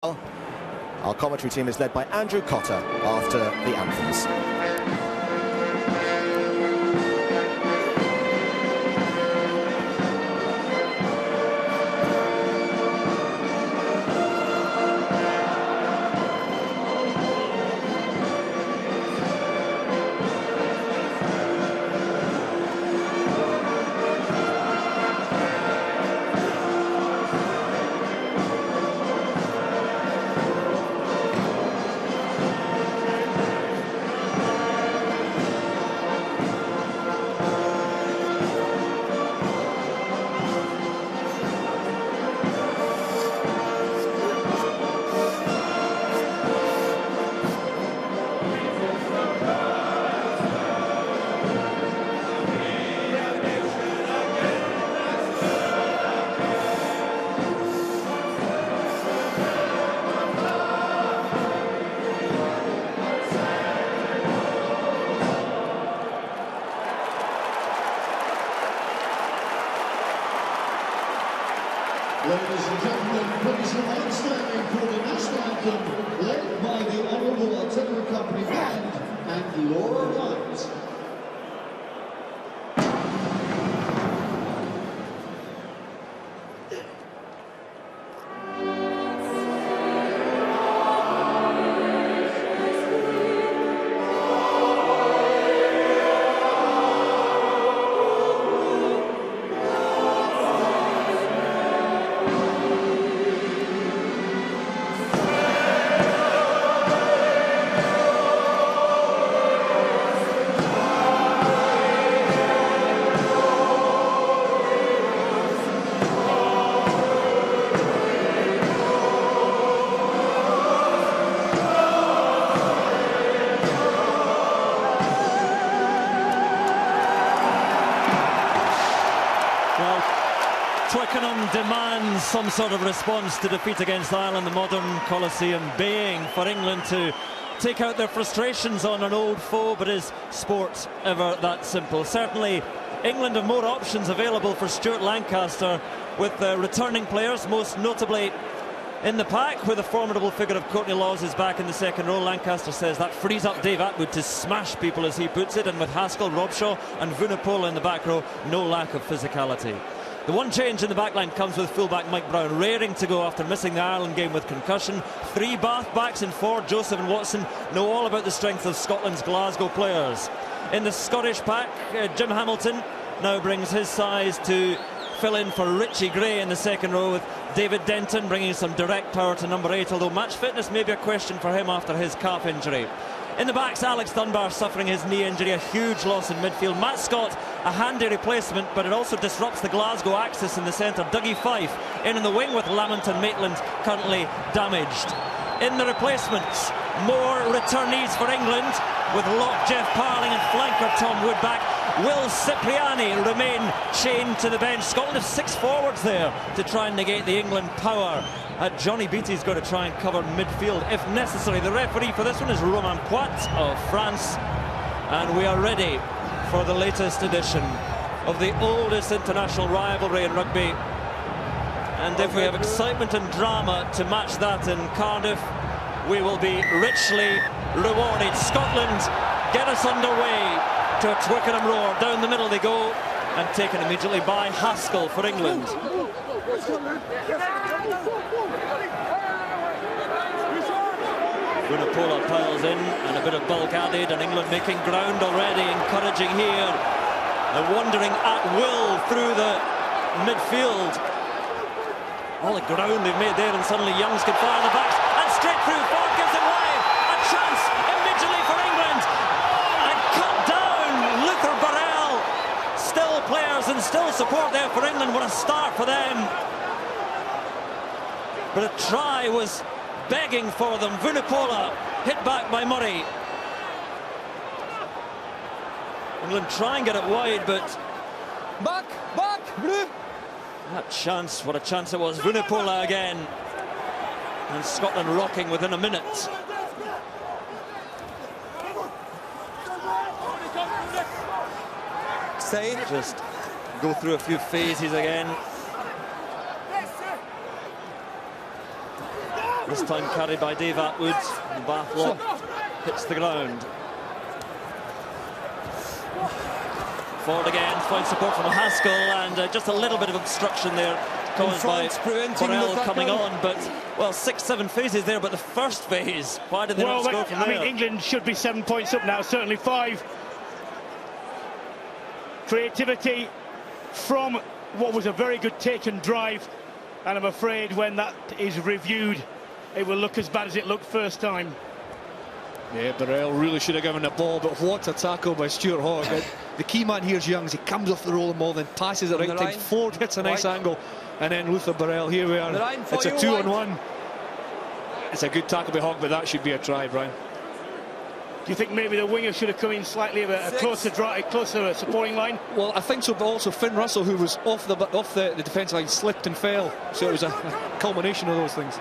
Our commentary team is led by Andrew Cotter after the anthems. Ladies and gentlemen, please remain standing for the national anthem, led by the Honourable Artillery Company Band and Laura Wright. Twickenham demands some sort of response to defeat against Ireland, the modern Coliseum baying for England to take out their frustrations on an old foe. But is sport ever that simple? Certainly England have more options available for Stuart Lancaster, with returning players, most notably in the pack, where the formidable figure of Courtney Lawes is back in the second row. Lancaster says that frees up Dave Atwood to smash people, as he puts it, and with Haskell, Robshaw and Vunipola in the back row, no lack of physicality. The one change in the backline comes with fullback Mike Brown raring to go after missing the Ireland game with concussion. 3 Bath backs in 4. Joseph and Watson know all about the strength of Scotland's Glasgow players. In the Scottish pack, Jim Hamilton now brings his size to fill in for Richie Gray in the second row, with David Denton bringing some direct power to number 8, although match fitness may be a question for him after his calf injury. In the backs, Alex Dunbar suffering his knee injury, a huge loss in midfield. Matt Scott, a handy replacement, but it also disrupts the Glasgow axis in the centre. Dougie Fife in the wing, with Lamont and Maitland currently damaged. In the replacements, more returnees for England, with lock Jeff Parling and flanker Tom Wood back. Will Cipriani remain chained to the bench. Scotland have 6 forwards there to try and negate the England power. Johnny Beattie's got to try and cover midfield if necessary. The referee for this one is Romain Poit of France, and we are ready for the latest edition of the oldest international rivalry in rugby. And if we have excitement and drama to match that in Cardiff, we will be richly rewarded. Scotland get us underway to a Twickenham roar. Down the middle they go, and taken immediately by Haskell for England. Vunipola piles in, and a bit of bulk added, and England making ground already, encouraging here, and wandering at will through the midfield. All the ground they've made there, and suddenly Youngs can fire the backs, and straight through. Ford gives it away. A chance immediately for England, and cut down. Luther Burrell. Still players and still support there for England. What a start for them. But a try was begging for them. Vunipola hit back by Murray. England try and get it wide, but back, blue. That chance, what a chance it was. Vunipola again, and Scotland rocking within a minute. Just go through a few phases again. This time carried by Dave Atwood. The Bath lock hits the ground. Forward again, finds support from Haskell, and just a little bit of obstruction there caused by Burrell coming on. But, well, 6-7 phases there, but the first phase, why did they not score from there? I mean, England should be 7 points up now, certainly 5. Creativity from what was a very good take and drive, and I'm afraid when that is reviewed, it will look as bad as it looked first time. Yeah, Burrell really should have given the ball, but what a tackle by Stuart Hogg. The key man here is Youngs. He comes off the rolling ball, then passes at the right time forward, hits a nice angle, and then Luther Burrell, here we are. It's a 2-on-1. It's a good tackle by Hogg, but that should be a try, Brian. Do you think maybe the winger should have come in slightly of a closer supporting line? Well, I think so, but also Finn Russell, who was off the defence line, slipped and fell. So it was a culmination of those things.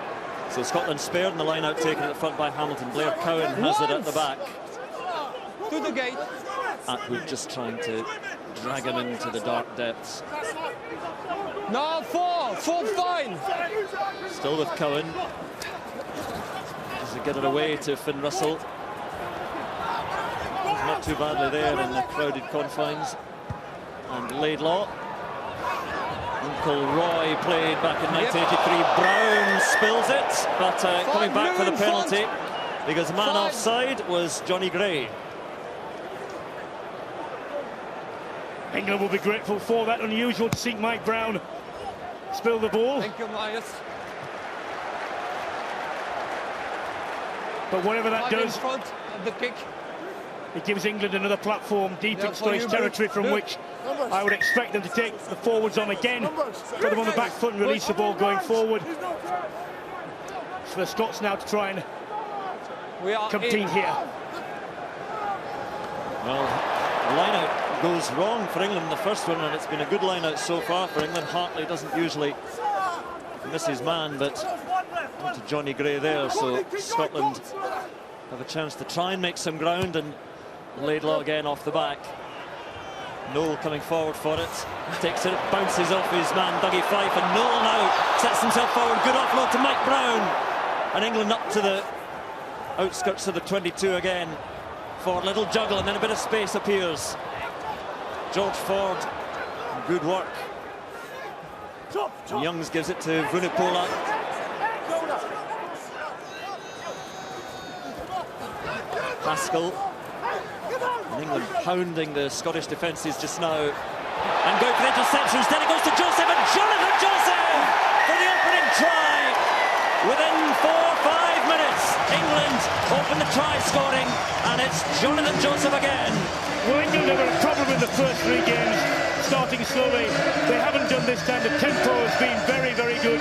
So Scotland spared, and the line out taken at the front by Hamilton. Blair Cowan has it at the back. To the gate. Atwood just trying to drag him into the dark depths. No, 4 fine. Still with Cowan. Does he get it away to Finn Russell? He's not too badly there in the crowded confines. And Laidlaw. Uncle Roy played back in 1983. Brown spills it, but coming back for the penalty because the man offside was Johnny Gray. England will be grateful for that. Unusual to see Mike Brown spill the ball. Thank you, Myers. But whatever that does, in front of the kick. It gives England another platform deep in Scottish territory from which I would expect them to take the forwards on again, put them on the back foot and release the ball going forward. It's for the Scots now to try and compete here. Well, the line-out goes wrong for England in the first one, and it's been a good line-out so far for England. Hartley doesn't usually miss his man, but to Johnny Gray there, so Scotland have a chance to try and make some ground, and Laidlaw again off the back. Noel coming forward for it, takes it, bounces off his man Dougie Fife, and Noel now sets himself forward. Good offload to Mike Brown, and England up to the outskirts of the 22 again for a little juggle, and then a bit of space appears. George Ford, good work. Youngs gives it to Vunipola. Haskell. And England pounding the Scottish defences just now. And going for the interception. Instead it goes to Joseph, and Jonathan Joseph for the opening try. Within 4-5 minutes, England open the try scoring, and it's Jonathan Joseph again. Well, England have a problem in the first 3 games, starting slowly. They haven't done this time. The tempo has been very, very good.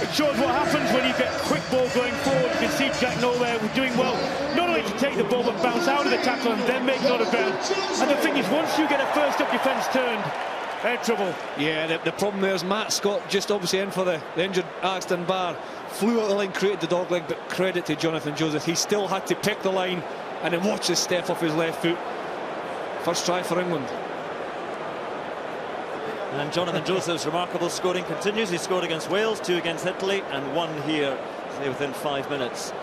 It shows what happens when you get quick ball going forward. You can see Jack Noel there doing well, not only to take the ball but bounce out of the tackle and then make a lot of ground. And the thing is, once you get a first up defence turned, they're trouble. Yeah, the problem there is Matt Scott just obviously in for the injured Axton Barr. Flew out the line, created the dog leg, but credit to Jonathan Joseph. He still had to pick the line and then watch the step off his left foot. First try for England. And Jonathan Joseph's remarkable scoring continues. He scored against Wales, 2 against Italy, and 1 here within 5 minutes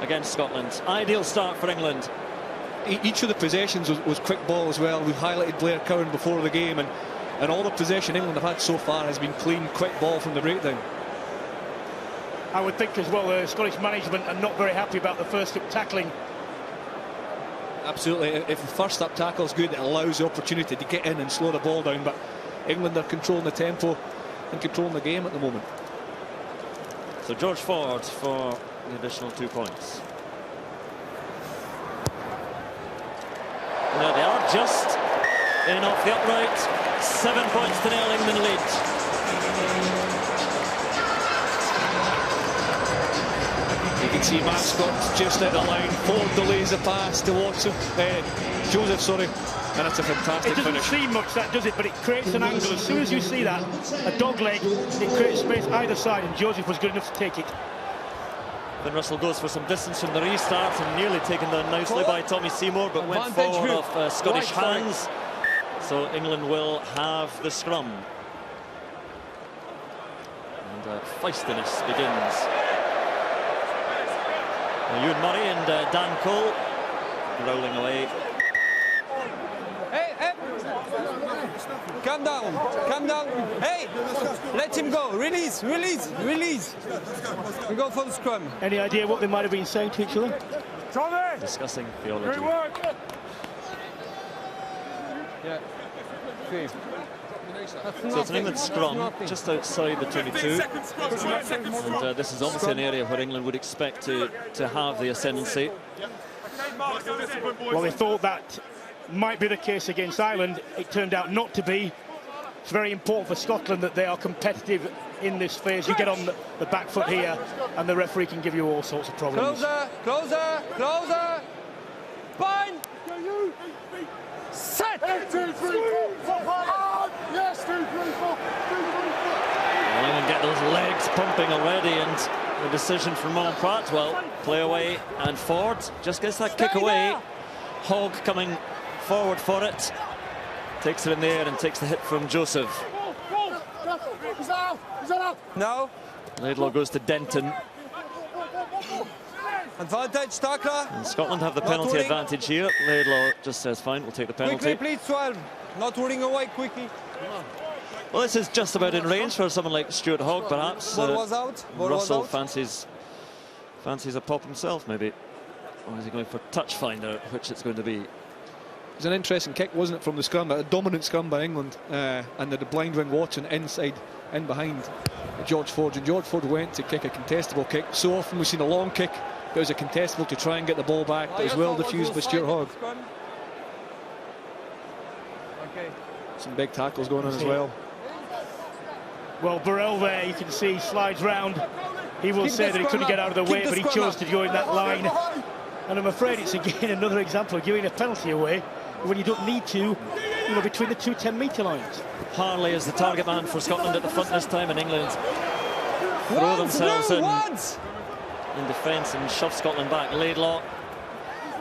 against Scotland. Ideal start for England. Each of the possessions was quick ball as well. We've highlighted Blair Cowan before the game, and all the possession England have had so far has been clean, quick ball from the breakdown. I would think as well the Scottish management are not very happy about the first up tackling. Absolutely. If the first up tackle is good, it allows the opportunity to get in and slow the ball down, but England are controlling the tempo and controlling the game at the moment. So George Ford for the additional 2 points. Now they are just in off the upright. 7 points to 0, England lead. You can see Matt Scott just at the line. Ford delays the pass to Watson, Joseph, sorry, and it's a fantastic finish. It doesn't seem much, that does it, but it creates an angle. As soon as you see that, a dog leg, it creates space either side, and Joseph was good enough to take it. Then Russell goes for some distance from the restart, and nearly taken down nicely by Tommy Seymour, but went forward off Scottish hands. So England will have the scrum. And feistiness begins. Ewan Murray and Dan Cole rolling away. Hey, hey! Calm down, calm down. Hey, let him go. Release, release, release. We go for the scrum. Any idea what they might have been saying to each other? Discussing theology. Yeah. Okay. So it's an England scrum just outside the 22. And this is obviously an area where England would expect to have the ascendancy. Well, they thought that might be the case against Ireland. It turned out not to be. It's very important for Scotland that they are competitive in this phase. You get on the back foot here and the referee can give you all sorts of problems. Closer, closer, closer. Bind. Set. 1, 2, 3, 4, 5. Yes, 2, 3, 4. 2, 3, 4. Well, England get those legs pumping already, and the decision from Mon Pratt, well, play away and forward. Just gets that kick away. Hogg coming forward for it. Takes it in the air and takes the hit from Joseph. No. Laidlaw goes to Denton. Advantage, tackler. And Scotland have the Not penalty ruling. advantage here. Laidlaw just says, fine, we'll take the penalty. Quickly, please, 12. Not running away quickly. Well, this is just about in range for someone like Stuart Hogg, perhaps. Ball was out. Ball Russell was out. fancies a pop himself, maybe. Or is he going for touch finder, which it's going to be? It was an interesting kick, wasn't it, from the scrum? A dominant scrum by England, and the blind wing watching inside, in behind George Ford. And George Ford went to kick a contestable kick. So often we've seen a long kick, but it was a contestable to try and get the ball back, but it was well diffused by Stuart Hogg. Okay. Some big tackles going on as well. Well, Burrell there, you can see, slides round. He will Keep say the that he couldn't scrum get up. out of the Keep way, the but he scrum chose up. to go in that line. And I'm afraid it's again another example of giving a penalty away when you don't need to, you know, between the two 10-metre lines. Harley is the target man for Scotland at the front this time, and England throw themselves in defence and shove Scotland back. Laidlaw.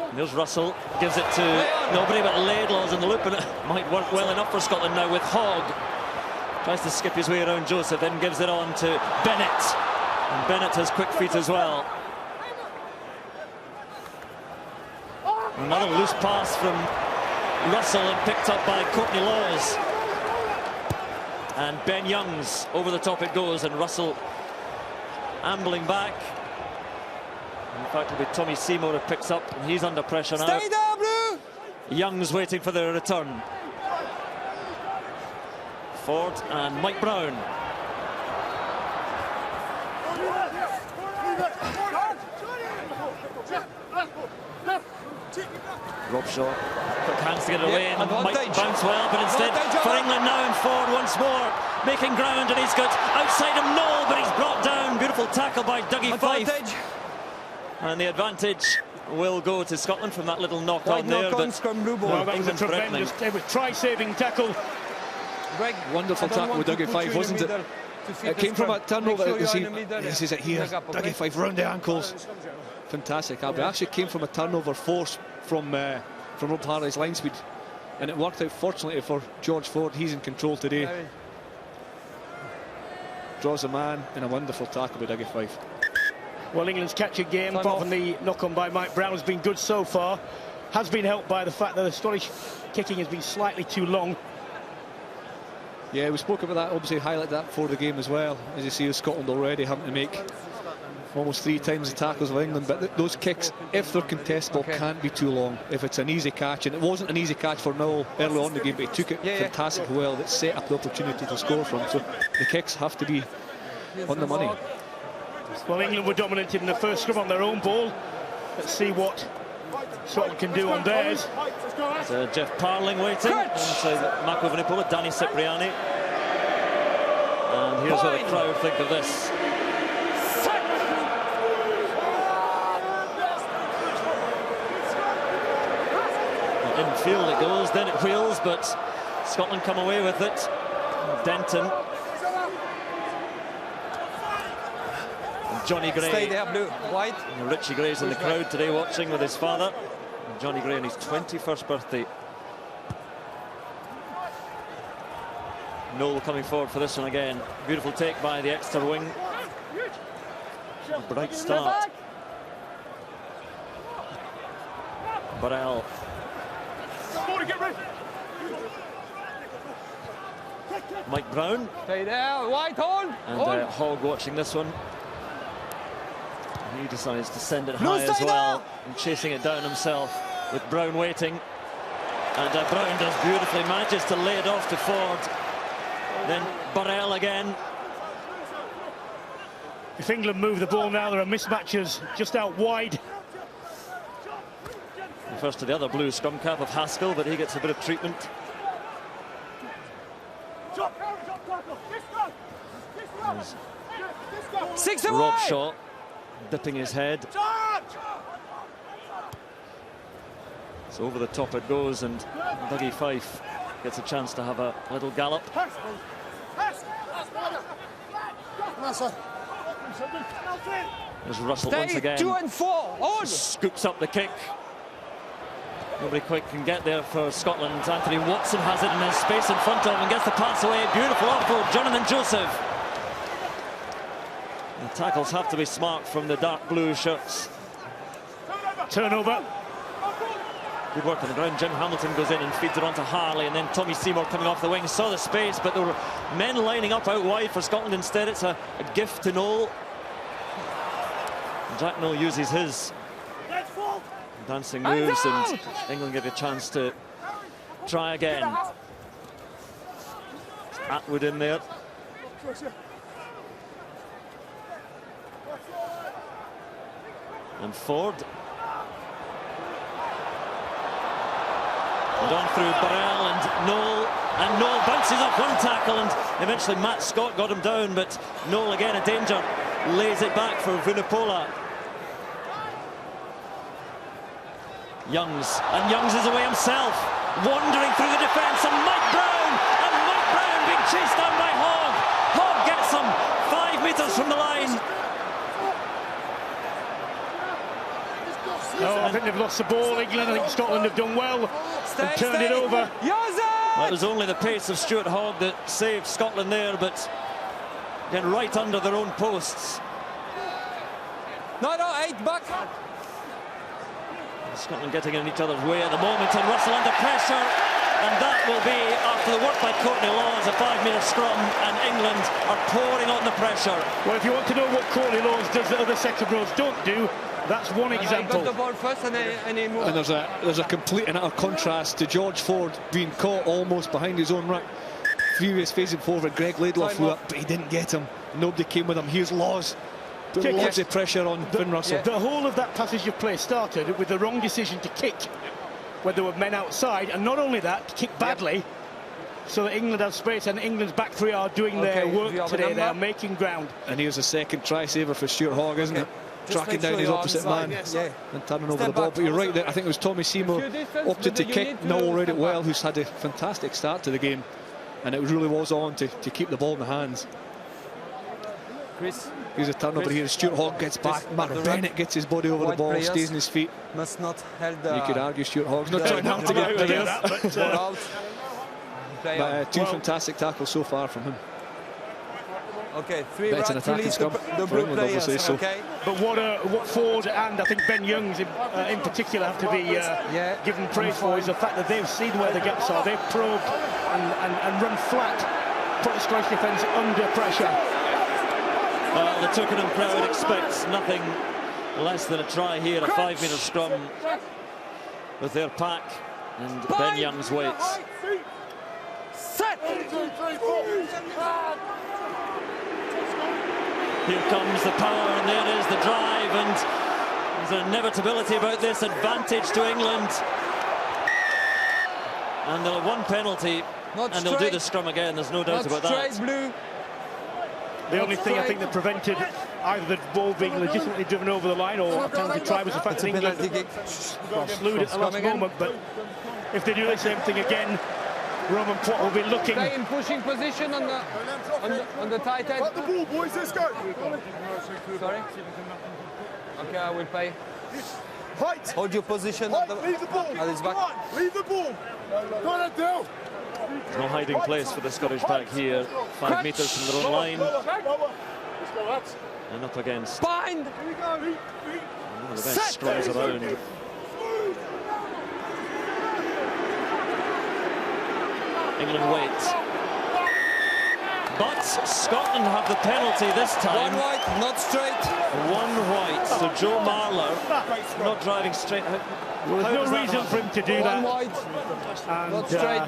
And there's Russell. Gives it to nobody, but Laidlaw's in the loop, and it might work well enough for Scotland now with Hogg. Tries to skip his way around Joseph, then gives it on to Bennett. And Bennett has quick feet as well. Another loose pass from Russell and picked up by Courtney Laws. And Ben Youngs, over the top it goes, and Russell ambling back. In fact, it'll be Tommy Seymour who picks up, and he's under pressure now. Stay there, Blue. Young's waiting for the return. Ford and Mike Brown. Robshaw, quick hands to get it away, and Mike bounce well, but instead for England now, and Ford once more making ground, and he's got outside him Noel, but he's brought down. Beautiful tackle by Dougie Fife, and the advantage will go to Scotland from that little knock on there. But well, that was a tremendous, try-saving tackle. Greg, wonderful tackle with Dougie Fife, wasn't it? It came from a turnover. He sees it here. Dougie Fife round the ankles. Fantastic. It actually came from a turnover force from Rob Harley's line speed, and it worked out fortunately for George Ford. He's in control today. Draws a man, and a wonderful tackle by Dougie Fife. Well, England's catching game, apart from the knock-on by Mike Brown, has been good so far. Has been helped by the fact that the Scottish kicking has been slightly too long. Yeah, we spoke about that, obviously highlighted that before the game as well. As you see, Scotland already having to make almost 3 times the tackles of England, but those kicks, if they're contestable, can't be too long. If it's an easy catch, and it wasn't an easy catch for Noel early on in the game, but he took it fantastically well. That set up the opportunity to score from. So the kicks have to be on the money. Well, England were dominated in the first scrum on their own ball. Let's see what Scotland can do on theirs. Jeff Parling waiting inside Mako Vunipola, Danny Cipriani. And here's what the crowd think of this. Infield it goes, then it wheels, but Scotland come away with it. Denton. And Johnny Gray. Stay there, Blue. White. And Richie Gray's in the crowd today watching with his father. And Johnny Gray on his 21st birthday. Noel coming forward for this one again. Beautiful take by the Exeter wing. A bright start. Burrell. Mike Brown. Stay there, White, hold! And Hogg watching this one. He decides to send it high as well, and chasing it down himself with Brown waiting. And Brown does beautifully, manages to lay it off to Ford. Then Burrell again. If England move the ball now, there are mismatches just out wide. First to the other blue scrum cap of Haskell, but he gets a bit of treatment. Rob Shaw dipping his head. So over the top it goes, and Dougie Fife gets a chance to have a little gallop. There's Russell once again. 2 and 4. Scoops up the kick. Nobody quite can get there for Scotland. Anthony Watson has it in his space in front of him and gets the pass away. Beautiful offload, Jonathan Joseph. The tackles have to be smart from the dark blue shirts. Turnover. Good work on the ground. Jim Hamilton goes in and feeds it onto Harley, and then Tommy Seymour coming off the wing saw the space, but there were men lining up out wide for Scotland instead. It's a gift to Noel. Jack Noel uses his dancing moves, and England get a chance to try again. Atwood in there. And Ford. And on through Burrell and Noel. And Noel bounces off one tackle, and eventually Matt Scott got him down, but Noel again a danger. Lays it back for Vunipola. Youngs is away himself, wandering through the defence, and Mike Brown being chased down by Hogg. Hogg gets him 5 metres from the line. No, I think they've lost the ball, England. I think Scotland have done well and turned it over. Well, it was only the pace of Stuart Hogg that saved Scotland there, but again right under their own posts. No, 8 back. Scotland getting in each other's way at the moment, and Russell under pressure, and that will be, after the work by Courtney Laws, a 5-metre scrum, and England are pouring on the pressure. Well, if you want to know what Courtney Laws does that other second rows don't do, that's one example. Got the ball first and he moved. And there's a complete and utter contrast to George Ford being caught almost behind his own ruck. Previous phasing forward, Greg Laidlaw flew up, but he didn't get him. Nobody came with him. Here's Laws. Put lots of pressure on Finn Russell. The whole of that passage of play started with the wrong decision to kick when there were men outside, and not only that, kick badly, so that England have space, and England's back three are doing their work today. They are making ground. And here's a second try saver for Stuart Hogg, isn't it? Tracking down his opposite man and turning over the ball. But you're right there. I think it was Tommy Seymour opted to kick. Noel read it well, who's had a fantastic start to the game, and it really was on to keep the ball in the hands. Chris. Here's a turnover here. Stuart Hogg gets back. Mark Bennett gets his body over the ball, stays on his feet. Must not held the... You could argue Stuart Hogg's not trying hard to get there. But two fantastic tackles so far from him. Okay, 3 That's an attacking scrum for England, obviously. So. Okay. But what Ford and I think Ben Youngs in particular have to be given praise for is the fact that they've seen where the gaps are. They've probed and run flat, put the Scottish defence under pressure. Well, the Twickenham crowd expects nothing less than a try here, a 5-metre scrum with their pack, and Ben Youngs waits. Set! Here comes the power, and there is the drive, and there's an inevitability about this. Advantage to England. And they'll have one penalty, and they'll do the scrum again, there's no doubt about that. Blue. The only thing I think that prevented either the ball being legitimately driven over the line or a penalty try was the fact that England slewed at the last moment. But if they do the same thing again, Roman Poit will be looking. Stay in pushing position on the tight end. Cut the ball, boys, let's go. Sorry? Okay, I will pay. Height. Hold your position. Leave the ball. At his back. Leave the ball. Go on, down. There's no hiding place for the Scottish pack here. 5 metres from their own line. And up against Bind. one of the best scrums around. England wait. But Scotland have the penalty this time. One white, not straight. One white. So Joe Marler not driving straight. Well, there's no reason for him to do that. One white, And not straight.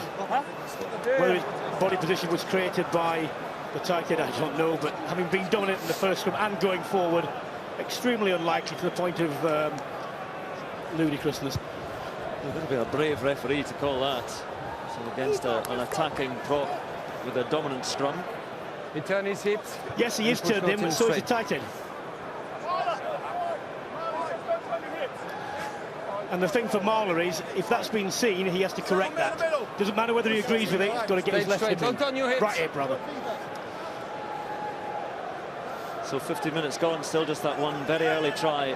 whether his body position was created by the tight end, I don't know. But having been dominant in the first scrum and going forward, extremely unlikely to the point of ludicrousness. A little bit of a brave referee to call that. So against an attacking prop with a dominant scrum. He turned his hips. Yes, he is turned in, but so is the tight end. And the thing for Marler is, if that's been seen, he has to correct that. Doesn't matter whether he agrees with it, he's got to get his left hip in. Don't turn your hips. Right hip, brother. So 50 minutes gone, still just that one very early try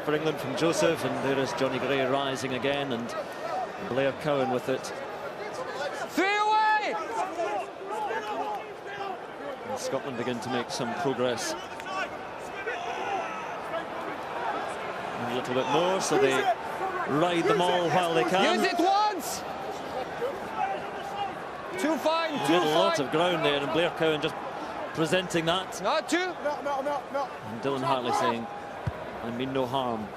for England from Joseph, and there is Johnny Gray rising again, and Blair Cowan with it. 3 away! And Scotland begin to make some progress. And a little bit more, so they ride them all while they can. Use it once! Too fine, They too had a lot fine. of ground there, and Blair Cowan just presenting that. Not two. And Dylan Hartley saying, I mean no harm.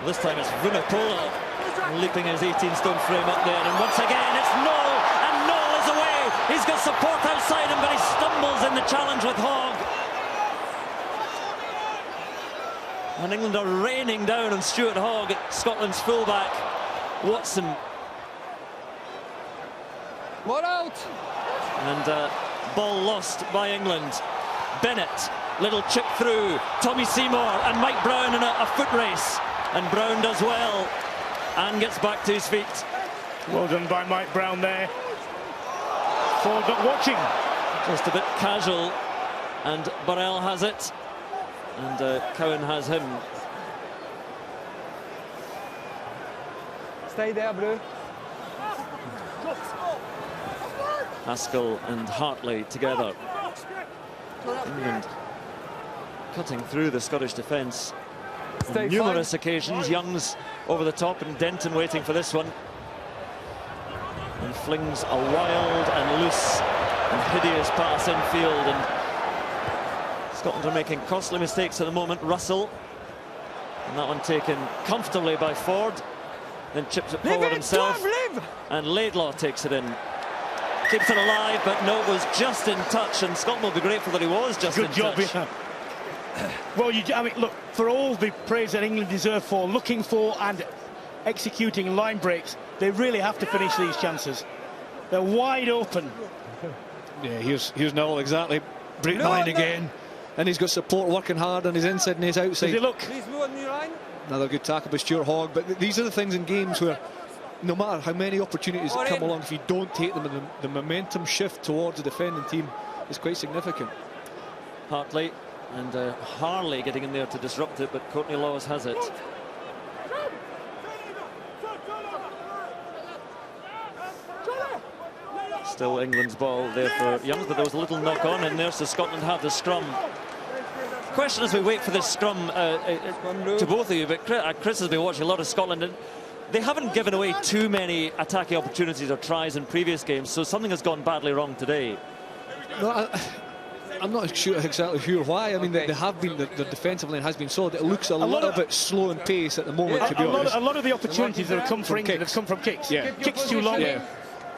This time it's Vunipola leaping his 18-stone frame up there, and once again it's Noel, and Noel is away. He's got support outside him, but he stumbles in the challenge with Hogg. And England are raining down on Stuart Hogg, Scotland's fullback. Watson. More out. And ball lost by England. Bennett, little chip through. Tommy Seymour and Mike Brown in a foot race. And Brown does well and gets back to his feet. Well done by Mike Brown there. Ford not watching. Just a bit casual, and Burrell has it. And Cowan has him. Stay there, bro. Haskell and Hartley together. England cutting through the Scottish defence on numerous occasions. Young's over the top, and Denton waiting for this one. And flings a wild and loose and hideous pass infield, and Scotland are making costly mistakes at the moment. Russell, and that one taken comfortably by Ford, then chips it forward himself, and Laidlaw takes it in. Keeps it alive, but no, it was just in touch, and Scotland will be grateful that he was just in touch. Good job, yeah. Well, I mean, look, for all the praise that England deserve for looking for and executing line breaks, they really have to finish these chances. They're wide open. Yeah, here's Noel, exactly. Break line again. And he's got support working hard on his inside and his outside. Does he look? Please move on your line. Another good tackle by Stuart Hogg. But these are the things in games where no matter how many opportunities that come along, if you don't take them, the momentum shift towards the defending team is quite significant. Hartley and Harley getting in there to disrupt it, but Courtney Laws has it. Still England's ball there for Youngs, but there was a little knock on in there, so Scotland have the scrum. Question as we wait for this scrum to both of you, but Chris has been watching a lot of Scotland, and they haven't given away too many attacking opportunities or tries in previous games, so something has gone badly wrong today. No, I'm not exactly sure why. I mean, they have been, the defensive line has been solid. It looks a little bit slow in pace at the moment, to be honest. A lot of the opportunities that have come for England have come from kicks. Yeah. Kicks too long. Yeah.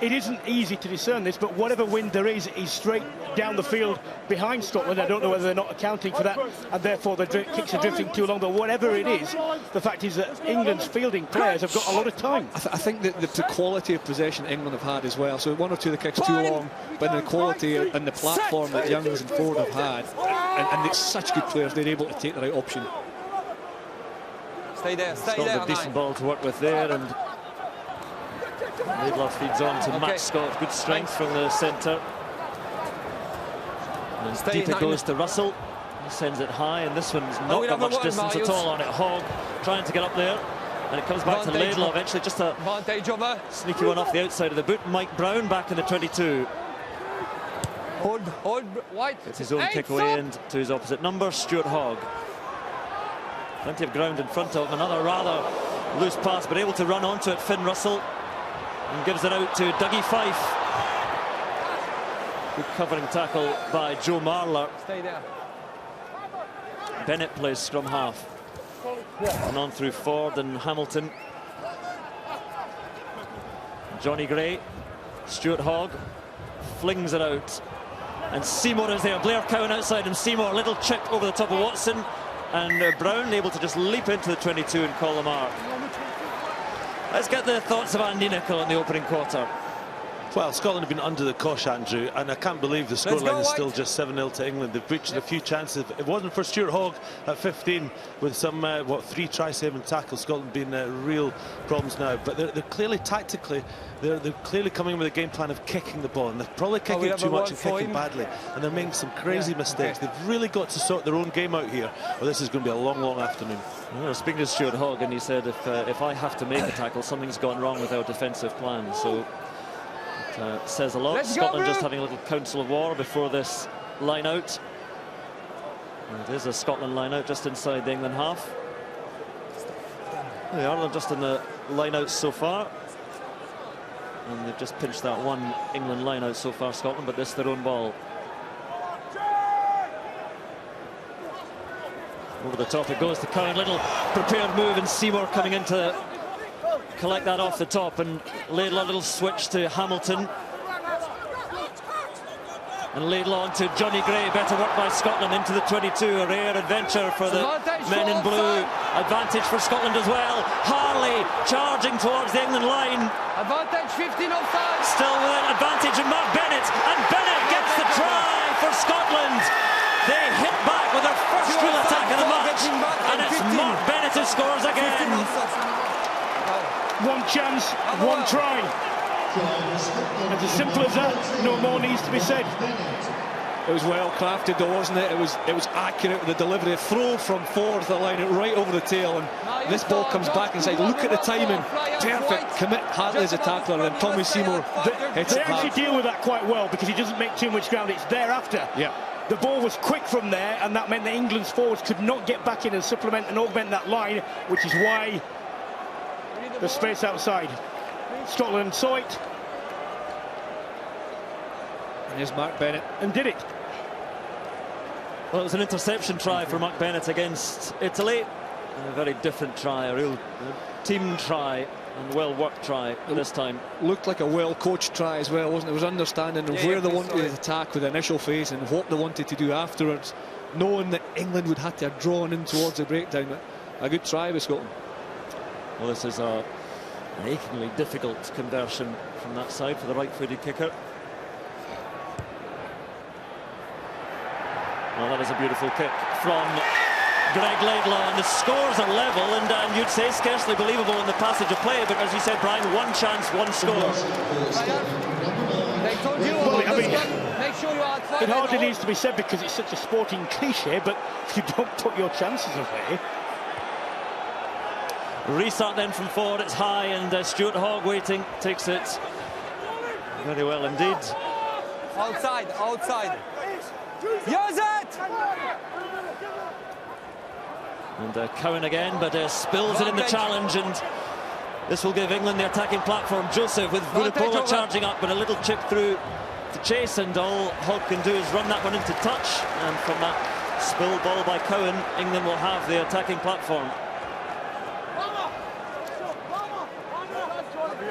It isn't easy to discern this, but whatever wind there is straight down the field behind Scotland. I don't know whether they're not accounting for that, and therefore the kicks are drifting too long. But whatever it is, the fact is that England's fielding players have got a lot of time. I think that the quality of possession England have had as well. So one or two of the kicks too long, but the quality and the platform that Youngs and Ford have had, and it's such good players, they're able to take the right option. Stay there, stay Scotland there. a decent ball to work with there, and Laidlaw feeds on to Matt Scott. Good strength from the centre. And deep it goes to Russell. He sends it high, and this one's not got much distance at all on it. Hogg trying to get up there, and it comes back to Laidlaw eventually. Just a sneaky one off the outside of the boot. Mike Brown back in the 22. Hold, White. It's his own kick away and to his opposite number, Stuart Hogg. Plenty of ground in front of him. Another rather loose pass, but able to run onto it. Finn Russell and gives it out to Dougie Fife. Good covering tackle by Joe Marler. Stay there. Bennett plays scrum half. And on through Ford and Hamilton. Johnny Gray, Stuart Hogg flings it out. And Seymour is there. Blair Cowan outside him. Seymour, little chip over the top of Watson. And Brown able to just leap into the 22 and call the mark. Let's get the thoughts of Andy Nicholl in the opening quarter. Well, Scotland have been under the cosh, Andrew, and I can't believe the scoreline is still just 7-0 to England. They've breached a few chances. If it wasn't for Stuart Hogg at 15 with some, 3 try-saving tackles, Scotland been real problems now. But they're clearly tactically, they're clearly coming with a game plan of kicking the ball, and they're probably kicking too much and kicking badly, and they're making some crazy mistakes. They've really got to sort their own game out here, or this is going to be a long, long afternoon. Well, speaking to Stuart Hogg, and he said, if I have to make a tackle, something's gone wrong with our defensive plan. So it says a lot. Let's Scotland go, just having a little council of war before this line out. And it is a Scotland line out just inside the England half. They are just in the line out so far. And they've just pinched that one England line out so far, Scotland, but this is their own ball. Over the top it goes to Cowan. Little prepared move, and Seymour coming in to collect that off the top, and Laidlaw, a little switch to Hamilton. And Laidlaw on to Johnny Gray. Better work by Scotland into the 22. A rare adventure for the men in blue. Advantage for Scotland as well. Harley charging towards the England line. Advantage 15 offside. Still with an advantage, and Mark Bennett. And Bennett gets the try for Scotland. They hit back with their first real attack of the match. And it's Mark Bennett who scores again. One chance, one try. It's as simple as that. No more needs to be said. It was well crafted, though, wasn't it? It was accurate with the delivery. A throw from Ford to the line, it right over the tail, and this ball comes back inside. Look at the timing. Perfect. Commit Hartley as a tackler, and Tommy Seymour hits They it actually back. deal with that quite well, because he doesn't make too much ground. It's thereafter. Yeah. The ball was quick from there, and that meant that England's forwards could not get back in and supplement and augment that line, which is why the space outside. Scotland saw it. And here's Mark Bennett. And did it. Well, it was an interception try for Mark Bennett against Italy. A very different try, a real team try, and well-worked try this time. Looked like a well-coached try as well, wasn't it? It was understanding of where they wanted to attack with the initial phase and what they wanted to do afterwards, knowing that England would have to have drawn in towards the breakdown. A good try with Scotland. Well, this is an achingly difficult conversion from that side for the right-footed kicker. Well, that is a beautiful kick from Greg Laidlaw, and the scores are level, and you'd say scarcely believable in the passage of play, but as you said, Brian, one chance, one score. They told you make sure you are It hardly needs to be said because it's such a sporting cliche, but if you don't put your chances away. Restart then from forward, it's high, and Stuart Hogg waiting, takes it very well indeed. outside. Use it! And Cowan again, but spills it in the challenge, and this will give England the attacking platform. Joseph with Vunipola charging up, but a little chip through to chase, and all Hogg can do is run that one into touch, and from that spill ball by Cowan, England will have the attacking platform.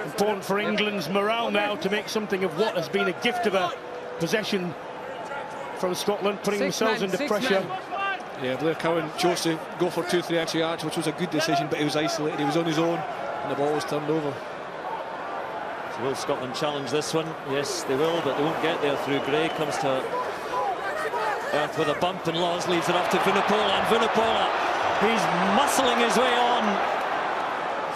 Important for England's morale now to make something of what has been a gift of a possession from Scotland, putting themselves under pressure. Yeah, Blair Cowan chose to go for 2-3 extra yards, which was a good decision, but he was isolated, he was on his own, and the ball was turned over. So will Scotland challenge this one? Yes, they will, but they won't get there through Gray. Comes to earth with a bump, and Laws leaves it off to Vunipola, and Vunipola, he's muscling his way on.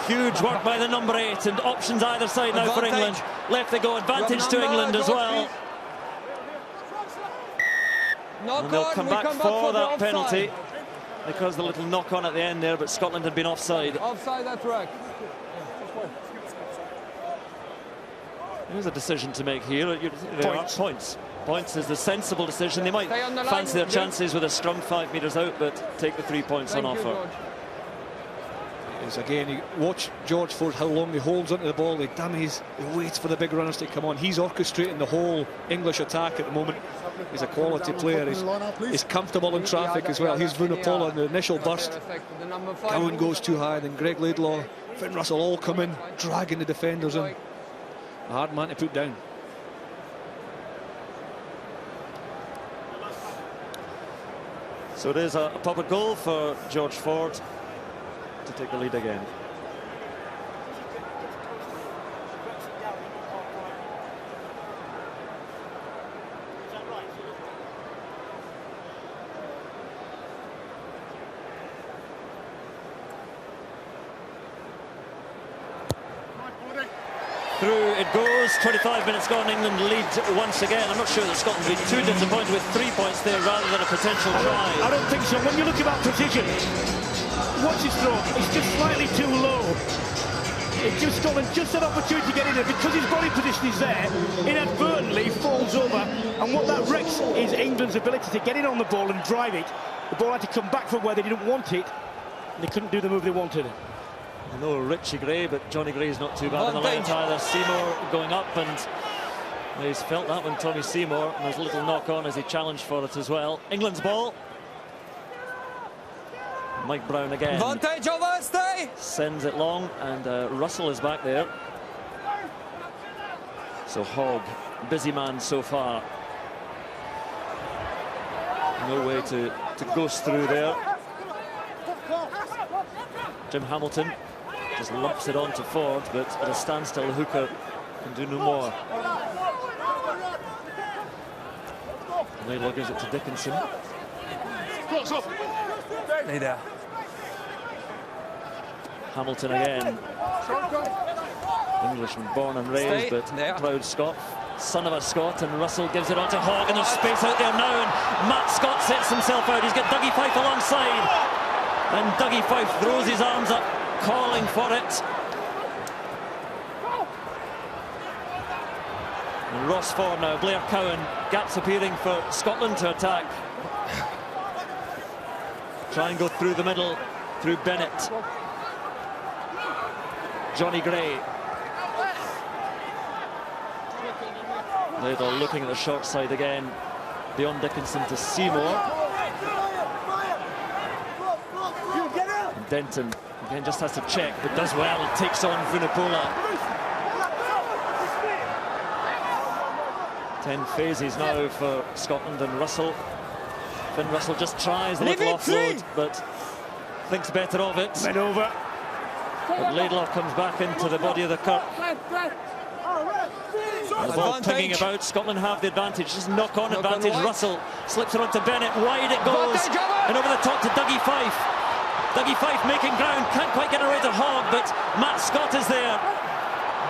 Huge work by the number 8, and options either side now for England. Left they go, advantage to England as well. And they'll come back for that penalty because the little knock on at the end there, but Scotland had been offside. Offside that track. There's a decision to make here. There are points. Points is the sensible decision. They might fancy their chances with a scrum 5 metres out, but take the 3 points on offer. is again, you watch George Ford, how long he holds onto the ball, he dummies, he waits for the big runners to come on. He's orchestrating the whole English attack at the moment. He's a quality player. He's comfortable in traffic as well. He's Vunipola in the initial burst. Cowan goes too high, then Greg Laidlaw, Finn Russell all come in, dragging the defenders in. A hard man to put down. So it is a pop-up goal for George Ford to take the lead again. Through it goes, 25 minutes gone, England lead once again. I'm not sure that Scotland will be too disappointed with 3 points there rather than a potential try. I don't think so. When you look at that precision, watch his throw, it's just slightly too low. It gives Scotland just that opportunity to get in there. Because his body position is there, inadvertently falls over, and what that wrecks is England's ability to get in on the ball and drive it. The ball had to come back from where they didn't want it, and they couldn't do the move they wanted. I know Richie Gray, but Johnny Gray's not too bad in the lines either. Seymour going up, and he's felt that when Tommy Seymour, and there's a little knock on as he challenged for it as well. England's ball. Mike Brown again. Advantage over, stay! Sends it long, and Russell is back there. So Hogg, busy man so far. No way to ghost through there. Jim Hamilton just lumps it on to Ford, but at a standstill, the hooker can do no more. Laidlaw gives it to Dickinson. Stay there. Hamilton again. Englishman born and raised, but proud Scot. Son of a Scot, and Russell gives it on to Hogg, and there's space out there now, and Matt Scott sets himself out. He's got Dougie Fife alongside. And Dougie Fife throws his arms up, calling for it. And Ross Ford now, Blair Cowan, gaps appearing for Scotland to attack. Try and go through the middle, through Bennett. Johnny Gray. Laidlaw looking at the short side again, beyond Dickinson to Seymour. Denton again just has to check, but does well, takes on Vunipola. 10 phases now for Scotland and Russell. Finn Russell just tries a little offload, but thinks better of it. Men over. But Laidlaw comes back into the body of the Kirk. And the ball pinging about. Scotland have the advantage. Just knock-on advantage. Russell slips it on to Bennett. Wide it goes. And over the top to Dougie Fife. Dougie Fife making ground, can't quite get away to Hogg, but Matt Scott is there.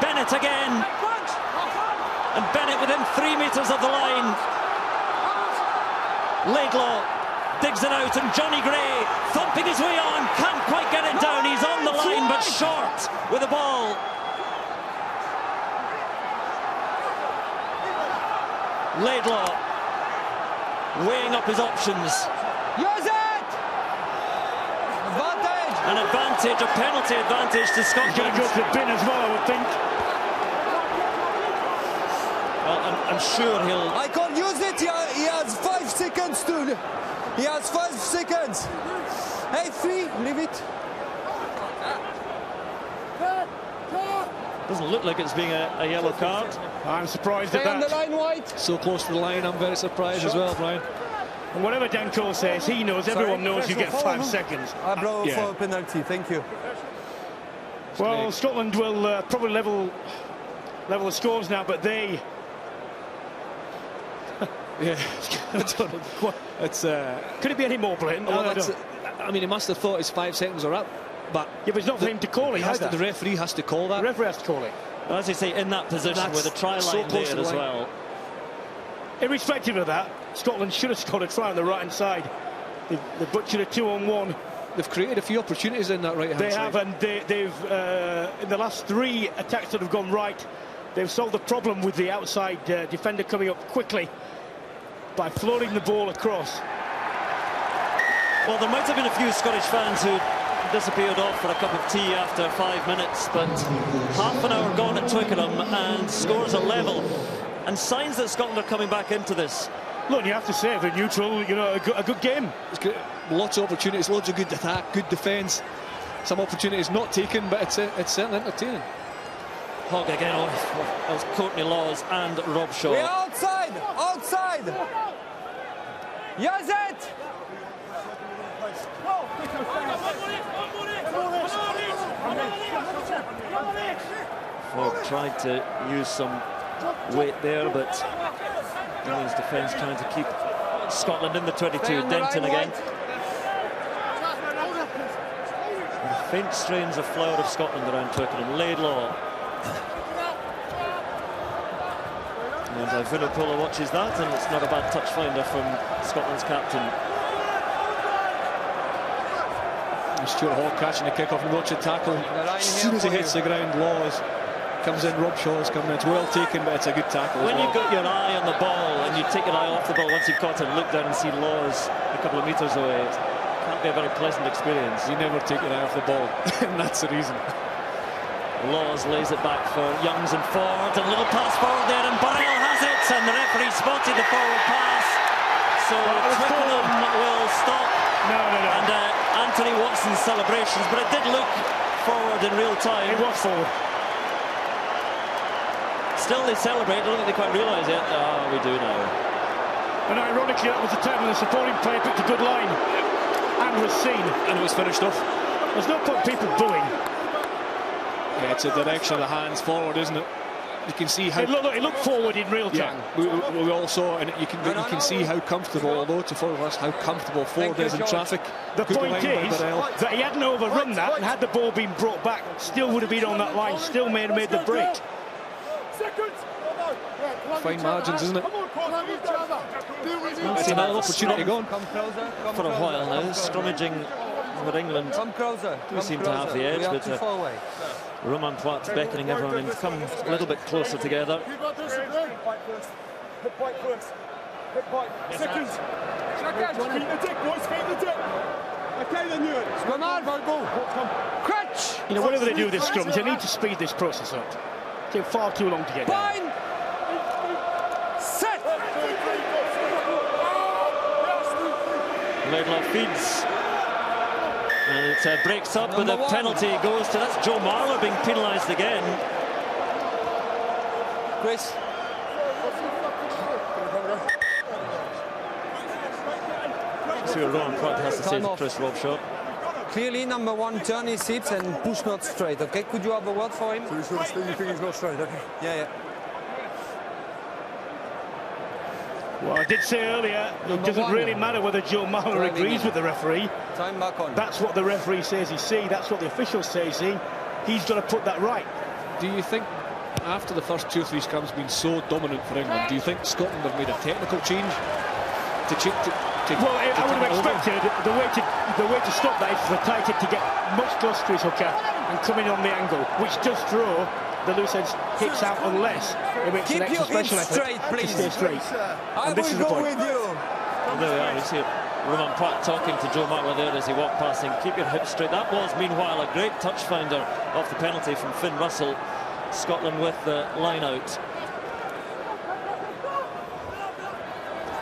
Bennett again. And Bennett within 3 meters of the line. Laidlaw digs it out, and Johnny Gray thumping his way on, can't quite get it down. He's on the line, but short with the ball. Laidlaw weighing up his options. Use it! Advantage! An advantage, a penalty advantage to Scotland. He's going to go to the bin as well, I would think. Well, I'm sure he'll... I can't use it. He has 5 seconds to... He has 5 seconds. Hey, 3, leave it. Doesn't look like it's being a yellow card. I'm surprised Stay at on the that. line, White. So close to the line, I'm very surprised as well, Brian. And whatever Dan Cole says, he knows, everyone knows you get 5 seconds. I blow Yeah. for a penalty, thank you. Well, Scotland will probably level the scores now, but they... Yeah, I don't know. It's, could it be any more blatant? I mean, he must have thought his 5 seconds are up, but yeah, but it's not for him to call it. the referee has to call that. The referee has to call it. Well, as you say, in that position with the try line so close there to the as line. well. Irrespective of that, Scotland should have scored a try on the right-hand side. They butchered a 2-on-1. They've created a few opportunities in that right-hand side. They have, and they've in the last 3 attacks that have gone right, they've solved the problem with the outside defender coming up quickly by floating the ball across. Well, there might have been a few Scottish fans who disappeared off for a cup of tea after 5 minutes, but half an hour gone at Twickenham and scores are level, and signs that Scotland are coming back into this. Look, you have to say, for neutral, you know, a good game. It's good. Lots of opportunities, loads of good attack, good defence. Some opportunities not taken, but it's certainly entertaining. Hogg again on as Courtney Laws and Rob Shaw. We're outside! Outside! Yes, it! Hogg tried to use some weight there, but England's defence trying to keep Scotland in the 22. Denton again. The faint strains of flower of Scotland around Twickenham. Laidlaw. And Vunipola watches that, and it's not a bad touch finder from Scotland's captain. Stuart Hogg catching the kick off and watch it tackle. As soon as he hits the ground, Laws comes in. Rob Shaw's coming in. It's well taken, but it's a good tackle. When you've got your eye on the ball and you take your eye off the ball once you've caught it and look down and see Laws a couple of metres away, it can't be a very pleasant experience. You never take your eye off the ball, and that's the reason. Laws lays it back for Youngs and forward, and a little pass forward there, and Burrell has it, and the referee spotted the forward pass. So Twickenham will stop. No. And Anthony Watson's celebrations, but it did look forward in real time. It was forward. Still they celebrate, I don't think they quite realise it. Ah, we do now. And ironically, that was the time when the supporting player picked a good line and was seen. And it was finished off. There's no point people booing. Yeah, it's a direction of the hands forward, isn't it? You can see how... It looked forward in real time. Yeah, we all saw, and you can see how comfortable, although it's a forward pass, how comfortable forward is in traffic. The Good point line is that he hadn't overrun that, and had the ball been brought back, still would have been on that line, still made the break. Fine margins, isn't it? It's another opportunity gone. Come closer. For a while now, scrummaging with England. Come closer. Do seem to have the edge, we are but too far away. Roman Poit's beckoning everyone in to come a little bit closer together. Crutch! You know, whatever they do with this scrums, they need to speed this process up. It takes far too long to get down. Fine! Set! Laidlaw feeds. And it breaks up, but the penalty goes to... That's Joe Marler being penalised again. Chris. See what Roman Poit has to say to Chris Robshaw. Clearly, number one, turn his hips and push not straight, okay? Could you have a word for him? So you think he's not straight, okay? Yeah. Well, I did say earlier, it doesn't really matter whether Joe Marler agrees with the referee. Time back on. That's what the referee says he see. That's what the officials say he see. He's got to put that right. Do you think, after the first 2 or 3 scrums being so dominant for England, do you think Scotland have made a technical change Well, I would have expected the way to stop that is for Titan to get much closer to his hooker and come in on the angle, which does throw the loose ends hips out unless it makes an extra special effort straight, please. to stay straight. I will go with you. And there we are, you see Roman Poit talking to Joe Marler there as he walked past him. Keep your hips straight. That was, meanwhile, a great touch finder off the penalty from Finn Russell. Scotland with the line out.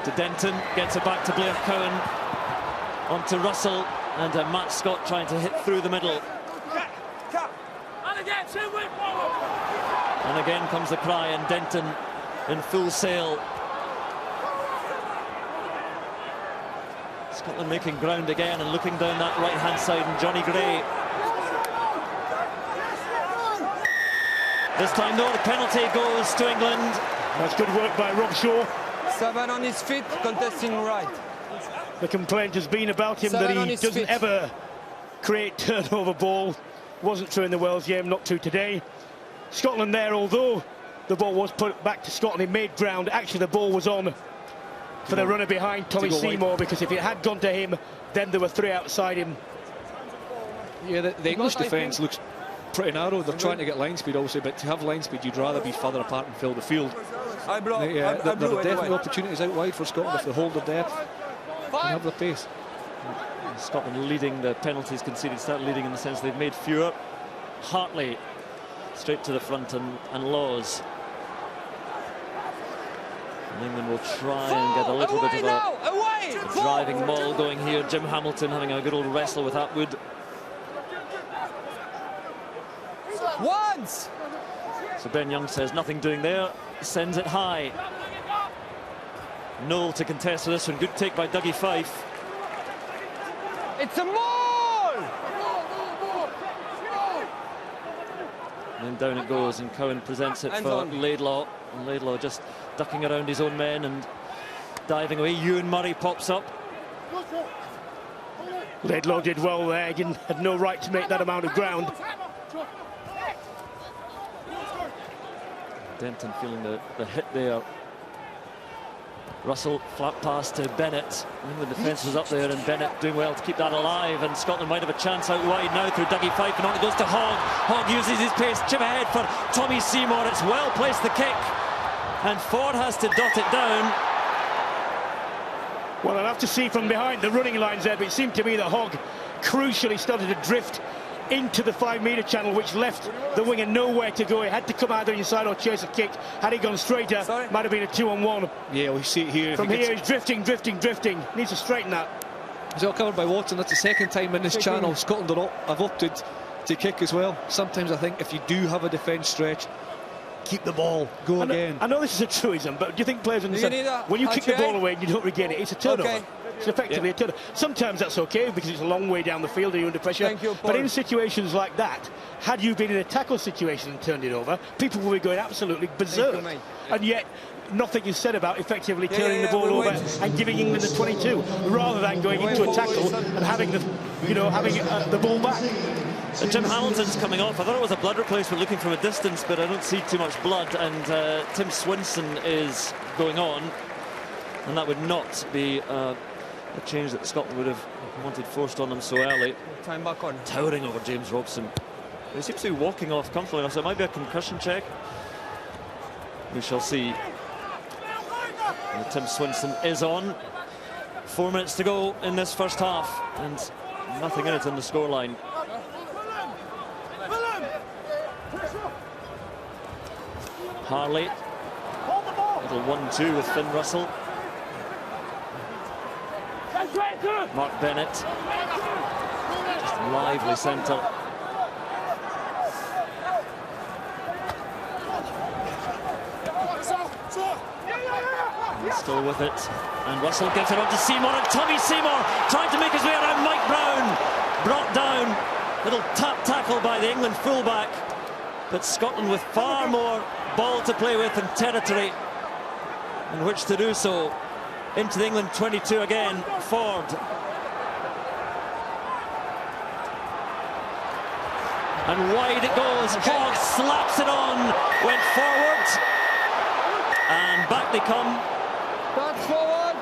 To Denton, gets it back to Blair Cowan. On to Russell, and Matt Scott trying to hit through the middle. And again comes the cry, and Denton in full sail. Scotland making ground again and looking down that right-hand side, and Johnny Gray. This time, though, the penalty goes to England. That's good work by Rob Shaw. 7 on his feet, contesting right. The complaint has been about him that he doesn't ever create turnover ball. Wasn't true in the Wales game, not true today. Scotland there, although the ball was put back to Scotland, it made ground. Actually, the ball was on for the runner behind, Tommy Seymour, because if it had gone to him, then there were 3 outside him. Yeah, the English defence looks pretty narrow. They're trying to get line speed, obviously, but to have line speed, you'd rather be further apart and fill the field. I blow. There are definitely opportunities out wide for Scotland if they hold their depth and have the pace. Scotland leading, the penalties conceded start leading in the sense they've made fewer. Hartley straight to the front and Laws. And England will try and get a little bit of a driving maul going here. Jim Hamilton having a good old wrestle with Atwood. Once! So Ben Young says nothing doing there, sends it high. Noel to contest for this one. Good take by Dougie Fife. It's a maul! And then down it goes, and Cowan presents it for Laidlaw. And Laidlaw just ducking around his own men and diving away. Ewan Murray pops up. Laidlaw did well there. He had no right to make that amount of ground. Denton feeling the hit there. Russell flat pass to Bennett. The defence was up there, and Bennett doing well to keep that alive, and Scotland might have a chance out wide now through Dougie Fife, and on it goes to Hogg. Hogg uses his pace, chip ahead for Tommy Seymour. It's well placed, the kick, and Ford has to dot it down. Well, I'll have to see from behind the running lines there, but it seemed to me that Hogg crucially started to drift into the 5-metre channel, which left the winger nowhere to go. He had to come either inside or chase a kick. Had he gone straighter, might have been a 2-on-1. Yeah, we see it here. From here, he's drifting. Needs to straighten that. He's all covered by Watson. That's the second time in this channel Scotland have opted to kick as well. Sometimes I think if you do have a defence stretch, keep the ball, go again. I know this is a truism, but do you think players understand when you kick the ball away and you don't regain it, it's a turnover? Okay. It's effectively a turnover. Sometimes that's okay because it's a long way down the field and you're under pressure. But in situations like that, had you been in a tackle situation and turned it over, people will be going absolutely berserk. And yet, nothing is said about effectively turning the ball over and giving England the 22, rather than going into a tackle and having the ball back. Jim Hamilton's coming off. I thought it was a blood replacement looking from a distance, but I don't see too much blood. And Tim Swinson is going on, and that would not be a change that Scotland would have wanted forced on them so early. Time back on. Towering over James Robson. He seems to be walking off comfortably enough, so it might be a concussion check. We shall see. And Tim Swinson is on. 4 minutes to go in this first half, and nothing in it on the scoreline. Harley, little 1-2 with Finn Russell. Mark Bennett, just a lively centre. He's still with it, and Russell gives it on to Seymour, and Tommy Seymour trying to make his way around Mike Brown, brought down. Little tap tackle by the England fullback, but Scotland with far more ball to play with and territory in which to do so. Into the England 22 again, Ford. And wide it goes. Hogg slaps it on, went forward, and back they come. That's forward.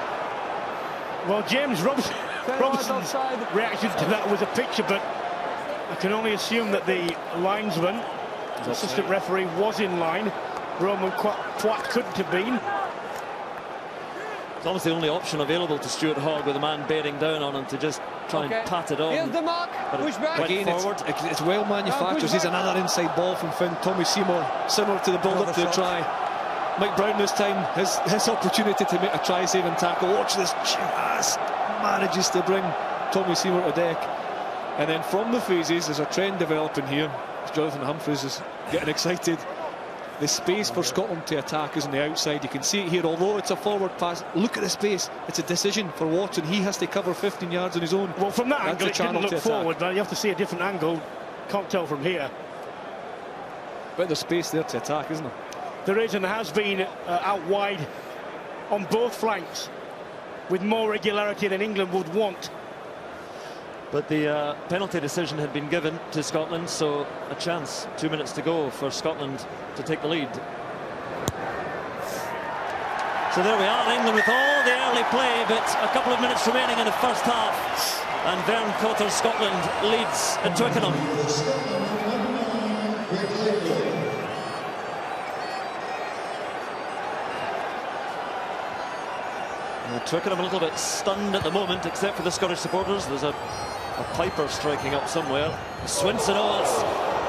Well, James Robson's reaction to that was a picture, but I can only assume that the linesman, the assistant referee, was in line. Roman Quat couldn't have been. It's almost the only option available to Stuart Hogg, with a man bearing down on him to just try and pat it on. Here's the mark. Push back. Again, it's well manufactured. Here's another inside ball from Finn. Tommy Seymour, similar to the build-up to the try. Mike Brown this time, his opportunity to make a try-saving tackle. Watch this, just manages to bring Tommy Seymour to deck. And then from the phases, there's a trend developing here. Jonathan Humphreys is getting excited. The space for Scotland to attack is on the outside. You can see it here, although it's a forward pass. Look at the space. It's a decision for Watson. He has to cover 15 yards on his own. Well, from that angle, it didn't look forward, but you have to see a different angle. Can't tell from here. But there's space there to attack, isn't there? There is, and there has been out wide on both flanks with more regularity than England would want. But the penalty decision had been given to Scotland, so a chance, 2 minutes to go for Scotland to take the lead. So there we are, England with all the early play, but a couple of minutes remaining in the first half, and Vern Cotter Scotland leads at Twickenham. Twickenham a little bit stunned at the moment, except for the Scottish supporters. There's a piper striking up somewhere. Swinson,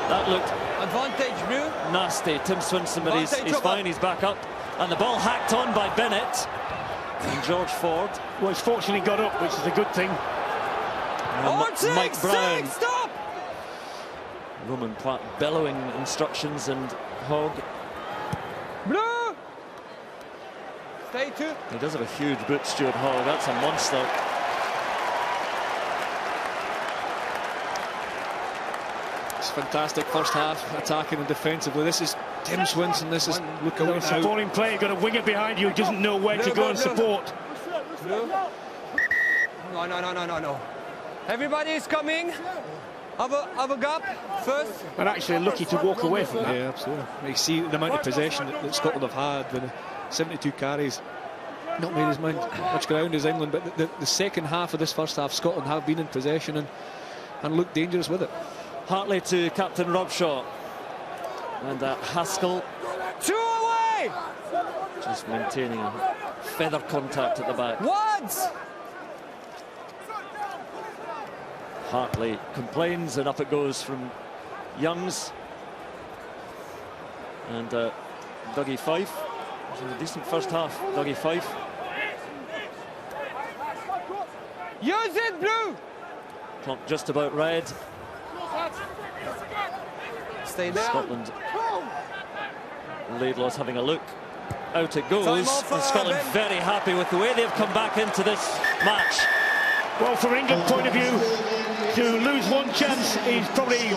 that looked Advantage, Blue. nasty. Tim Swinson, but he's fine, he's back up. And the ball hacked on by Bennett. And George Ford. Well, he's fortunately got up, which is a good thing. Mike Brown. Stop! Roman Platt bellowing instructions, and Hogg. Blue! Stay two. He does have a huge boot, Stuart Hogg. That's a monster. It's fantastic first half, attacking and defensively. This is Tim Swinson. This is look away now. Supporting player, you've got a winger behind you who doesn't know where to go and support. No. Everybody is coming. Have a gap first. And actually lucky to walk away from that. Yeah, absolutely. You see the amount of possession that Scotland have had with 72 carries. Not made as much ground as England, but the second half of this first half, Scotland have been in possession and looked dangerous with it. Hartley to Captain Robshaw. And Haskell. 2 away! Just maintaining feather contact at the back. What? Hartley complains, and up it goes from Youngs. And Dougie Fife. It was a decent first half, Dougie Fife. Use it, Blue! Clock just about red. Stay there. Scotland. Laidlaw's having a look. Out it goes. Time off, And Scotland Ben. very happy with the way they've come back into this match. Well, from England's point of view, to lose one chance is probably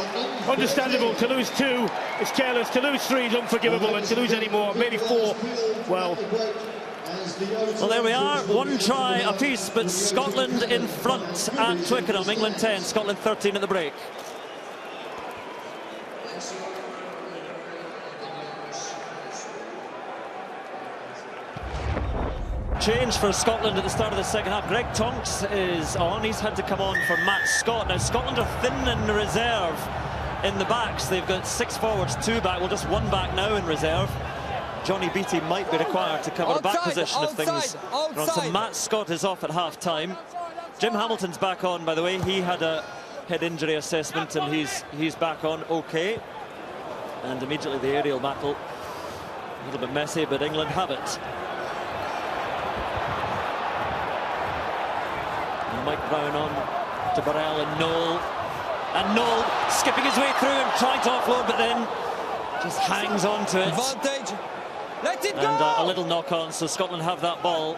understandable. To lose two is careless. To lose three is unforgivable. And to lose any more, maybe four, well... Well, there we are. One try apiece, but Scotland in front at Twickenham. England 10, Scotland 13 at the break. Change for Scotland at the start of the second half. Greg Tonks is on. He's had to come on for Matt Scott. Now, Scotland are thin in reserve in the backs. They've got 6 forwards, 2 back. Well, just 1 back now in reserve. Johnny Beattie might be required to cover the back position if things are on. So Matt Scott is off at half-time. Jim Hamilton's back on, by the way. He had a head injury assessment, and he's back on okay. And immediately the aerial battle. A little bit messy, but England have it. Mike Brown on to Burrell and Noel. And Noel skipping his way through and trying to offload, but then just hangs on to it. Advantage. Let it go! And a little knock on, so Scotland have that ball.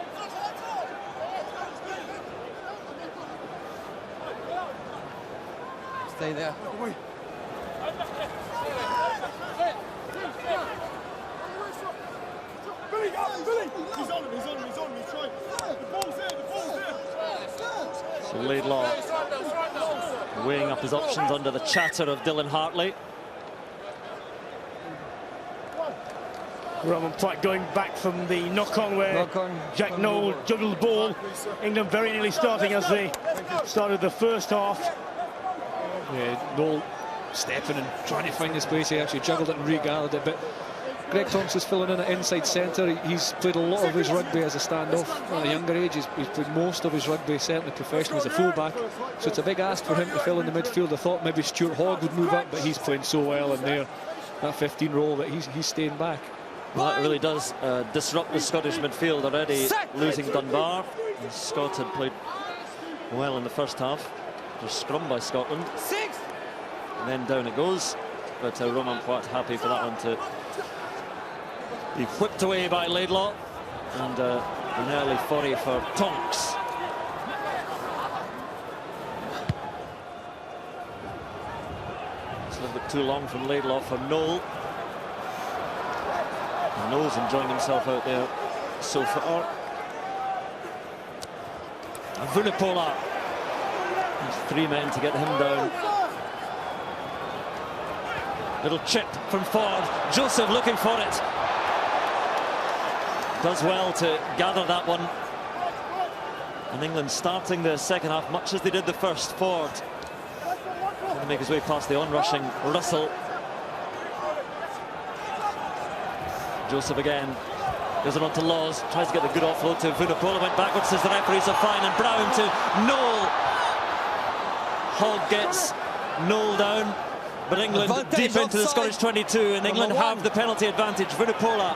Stay there. So Laidlaw weighing up his options under the chatter of Dylan Hartley. Roman Platt going back from the knock-on where Jack Noel juggled the ball. England very nearly starting as they started the first half. Yeah, Noel stepping and trying to find his place. He actually juggled it and regathered it, but Greg Tonks is filling in at inside centre. He's played a lot of his rugby as a standoff at a younger age. He's played most of his rugby, certainly professionally, as a fullback. So it's a big ask for him to fill in the midfield. I thought maybe Stuart Hogg would move up, but he's playing so well in there, that 15 role, that he's staying back. Well, that really does disrupt the Scottish midfield already, losing Dunbar. And Scott had played well in the first half. Just scrum by Scotland. And then down it goes. But Roman Platt happy for that one to be whipped away by Laidlaw. And an early 40 for Tonks. It's a little bit too long from Laidlaw for Noel. Noel's enjoying himself out there so far. Vunipola. There's 3 men to get him down. Little chip from Ford. Joseph looking for it. Does well to gather that one. And England starting the second half much as they did the first. Ford trying to make his way past the onrushing Russell. Joseph again. Goes it on to Laws, tries to get the good offload to Vunipola, went backwards, says the referees are fine, and Brown to Noel. Hogg gets Noel down, but England deep into the Scottish 22, and England have the penalty advantage. Vunipola.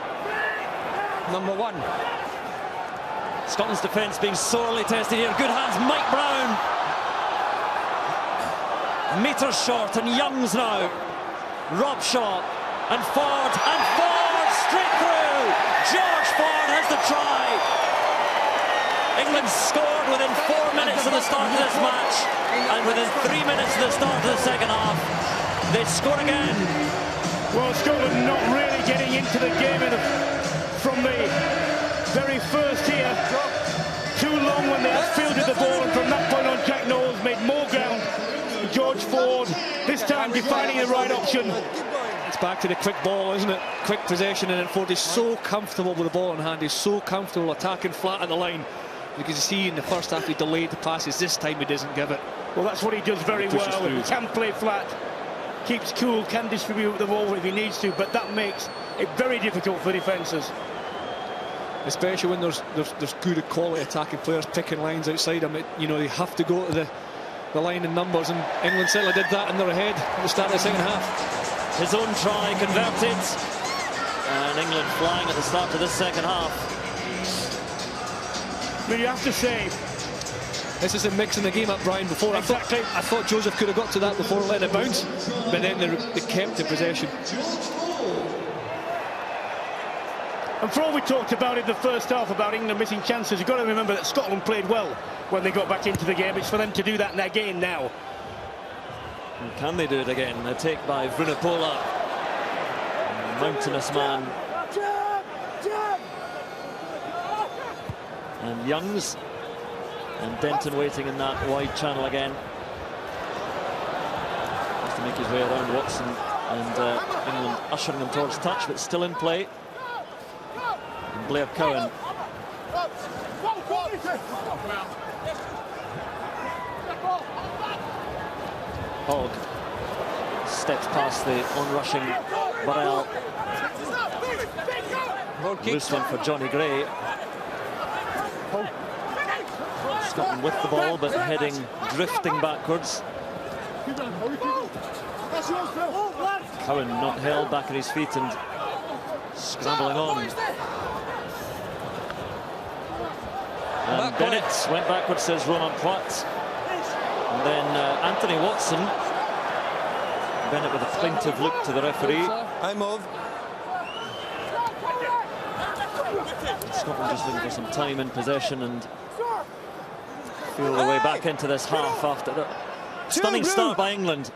Number 1. Scotland's defence being sorely tested here. Good hands, Mike Brown. Metres short, and Young's now. Robshaw and Ford, straight through. George Ford has the try. England scored within 4 minutes of the start of this match, and within 3 minutes of the start of the second half, they score again. Well, Scotland not really getting into the game from the very first here. Too long when they had fielded the ball, and from that point on, Jack Knowles made more ground. George Ford, this time defining the right option. It's back to the quick ball, isn't it? Quick possession, and Ford is so comfortable with the ball in hand. He's so comfortable attacking flat at the line. You can see in the first half he delayed the passes. This time he doesn't give it. Well, that's what he does very well. He can play flat, keeps cool, can distribute the ball if he needs to, but that makes it very difficult for defences. Especially when there's good quality attacking players picking lines outside him. You know, you have to go to the line in numbers, and England certainly did that, and they're ahead at the start of the second half. His own try converted, and England flying at the start of this second half. But you have to say, this is a mixing the game up, Brian. Before exactly. I thought Joseph could have got to that before letting it bounce, but then they kept the possession. And for all we talked about in the first half about England missing chances, you've got to remember that Scotland played well when they got back into the game. It's for them to do that again now. And can they do it again? A take by Vunipola. Mountainous man. And Youngs. And Denton waiting in that wide channel again. Has to make his way around Watson. And England ushering them towards touch, but still in play. And Blair Cowan. Hogg steps past the onrushing Burrell. Loose one for Johnny Gray. Scotland with the ball, but heading, drifting backwards. Cowan not held back on his feet and scrambling on. And Bennett went backwards, says Romain Poit. And then Anthony Watson. Bennett with a plaintive look to the referee. I move. Scotland just looking for some time in possession and feel their way back into this half after the stunning start by England.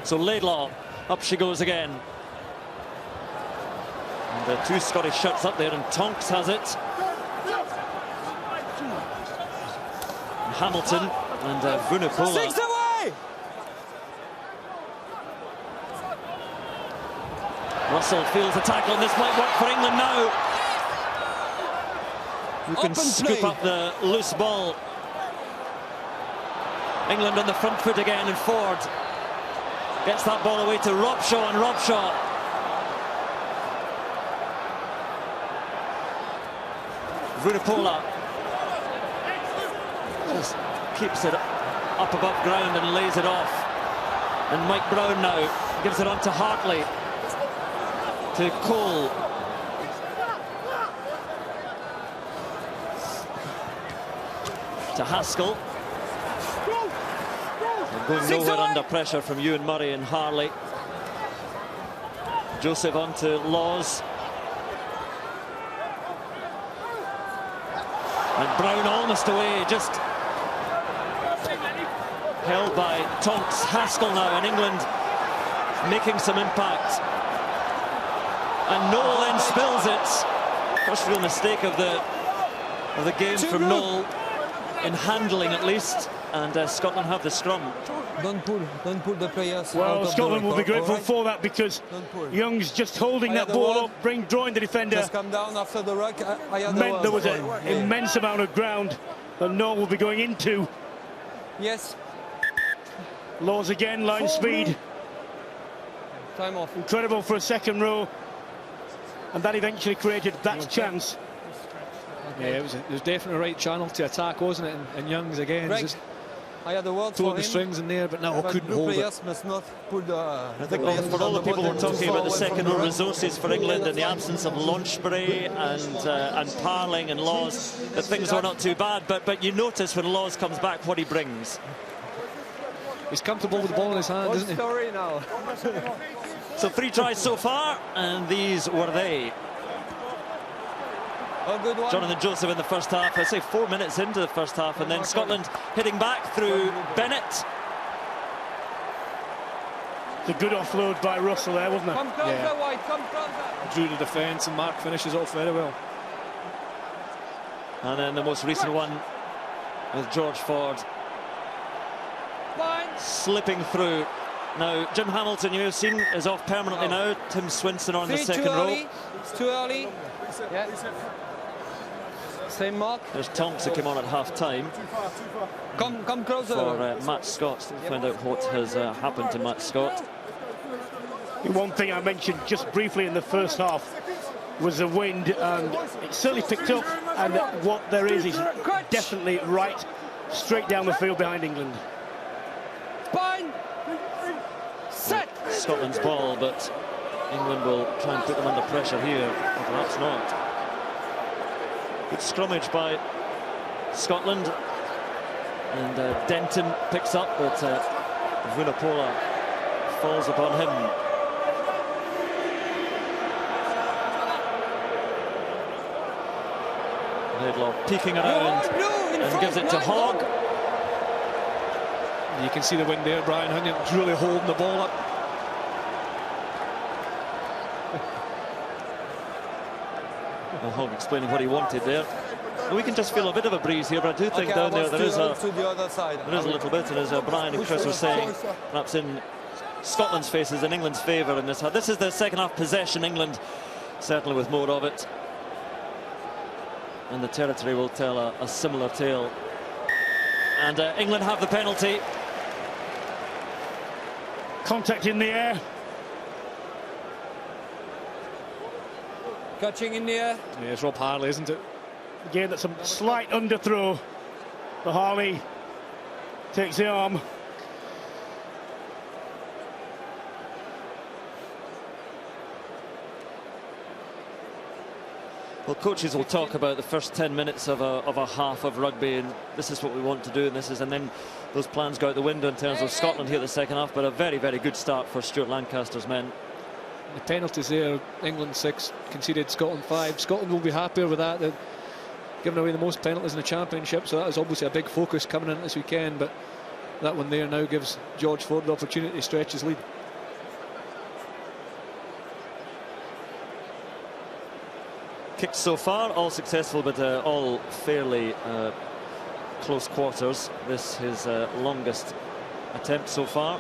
So Laidlaw, up she goes again. And the two Scottish shirts up there, and Tonks has it. And Hamilton and Vunipola. 6 away! Russell feels a tackle, and this might work for England now. Who can scoop up the loose ball? England on the front foot again, and Ford gets that ball away to Robshaw, and Robshaw Vunipola just keeps it up above ground and lays it off. And Mike Brown now gives it on to Hartley, to Cole. To Haskell. They're going nowhere under pressure from Ewan Murray and Harley. Joseph on to Laws. And Brown almost away, just held by Tonks. Haskell now, and England making some impact. And Noel then spills it. First real mistake of the game from Noel, in handling at least, and Scotland have the scrum. Don't pull the players. Well, Scotland will be grateful for that, because Young's just holding that ball up, drawing the defender. Just come down after the ruck. Meant there was an immense amount of ground that Noel will be going into. Yes. Laws again, line speed. Time off. Incredible for a second row. and that eventually created that chance. Yeah, it was definitely the right channel to attack, wasn't it? And Youngs again just I had a word pulled for the him. strings in there, but no, couldn't blue hold it. players must not pull the. I think for all the people who were talking about the second row resources for England and the absence of Launchbury and Parling and Laws, that things were not too bad. But you notice when Laws comes back what he brings. He's comfortable with the ball in his hand, isn't he? Story now. So 3 tries so far, and these were they. A good one. Jonathan Joseph in the first half, I say 4 minutes into the first half, and then Scotland hitting back through Bennett. It's a good offload by Russell there, wasn't it? Come closer, White, come closer. Drew the defence, and Mark finishes off very well. And then the most recent one with George Ford slipping through. Now, Jim Hamilton, you have seen, is off permanently now. Tim Swinson on the second row. It's too early. Yeah. Same mark. There's Tonks who came on at half-time. Come closer. For Matt Scott, to find out what has happened to Matt Scott. One thing I mentioned just briefly in the first half was the wind, and it certainly picked up, and what there is definitely right straight down the field behind England. Spine. Set. Scotland's ball, but England will try and put them under pressure here, or perhaps not. Good scrummage by Scotland, and Denton picks up, but Vunipola falls upon him. Laidlaw peeking around and gives it to Hogg. You can see the wind there, Brian Hunnion's really holding the ball up. Well, Hogg explaining what he wanted there. We can just feel a bit of a breeze here, but I do think down there there is a little bit, and as Brian and Chris were saying, perhaps in Scotland's faces in England's favour in this half. This is the second half possession, England certainly with more of it, and the territory will tell a similar tale. And England have the penalty. Contact in the air. Catching in the air. Yeah, it's Rob Harley, isn't it? Again, that's a slight underthrow. But Harley takes the arm. Well, coaches will talk about the first 10 minutes of a half of rugby, and this is what we want to do, and then those plans go out the window in terms of Scotland here the second half. But a very, very good start for Stuart Lancaster's men. The penalties there, England 6, conceded Scotland 5. Scotland will be happier with that. They're giving away the most penalties in the championship, so that is obviously a big focus coming in this weekend. But that one there now gives George Ford the opportunity to stretch his lead. Kicks so far, all successful, but all fairly close quarters. This his longest attempt so far.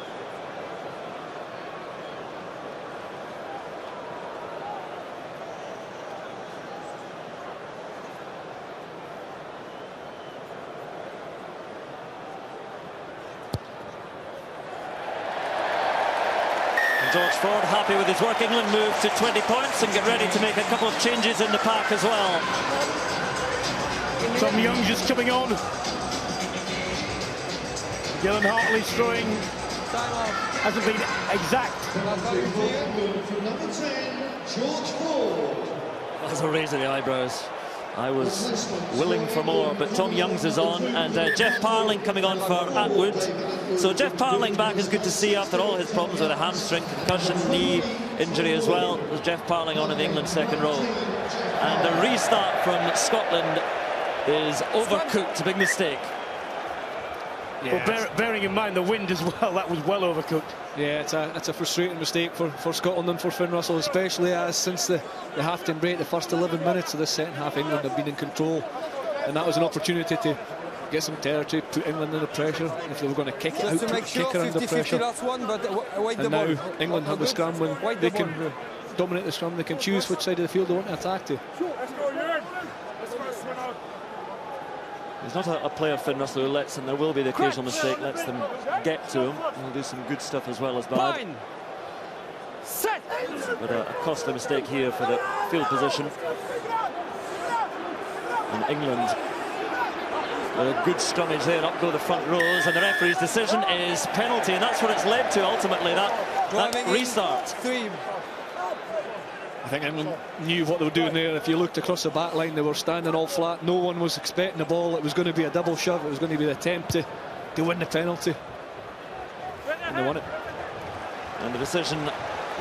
George Ford happy with his work. England move to 20 points and get ready to make a couple of changes in the pack as well. Tom Young just coming on. Gillan Hartley's throwing hasn't been exact. Number 10, George Ford. That's a raise of the eyebrows. I was willing for more, but Tom Young's is on, and Jeff Parling coming on for Atwood. So Jeff Parling back is good to see after all his problems with a hamstring, concussion, knee injury as well. There's Jeff Parling on in the England second row. And the restart from Scotland is overcooked, a big mistake. Yeah. Well, bearing in mind the wind as well, that was well overcooked. Yeah, it's a frustrating mistake for Scotland and for Finn Russell, especially as since the half-time break, the first 11 minutes of the second half, England have been in control, and that was an opportunity to get some territory, put England under pressure. If they were going to kick it out, to kick her under pressure. And now England have the scrum. When they can dominate the scrum, they can choose which side of the field they want to attack to. He's not a player, Finn Russell, who lets them, there will be the occasional mistake, lets them get to him. He'll do some good stuff as well as bad. Set. But a costly mistake here for the field position. And England with a good scrummage there, up go the front rows, and the referee's decision is penalty, and that's what it's led to ultimately, that restart. I think England knew what they were doing there. If you looked across the back line, they were standing all flat. No one was expecting the ball. It was going to be a double shove. It was going to be the attempt to win the penalty. And they won it. And the decision,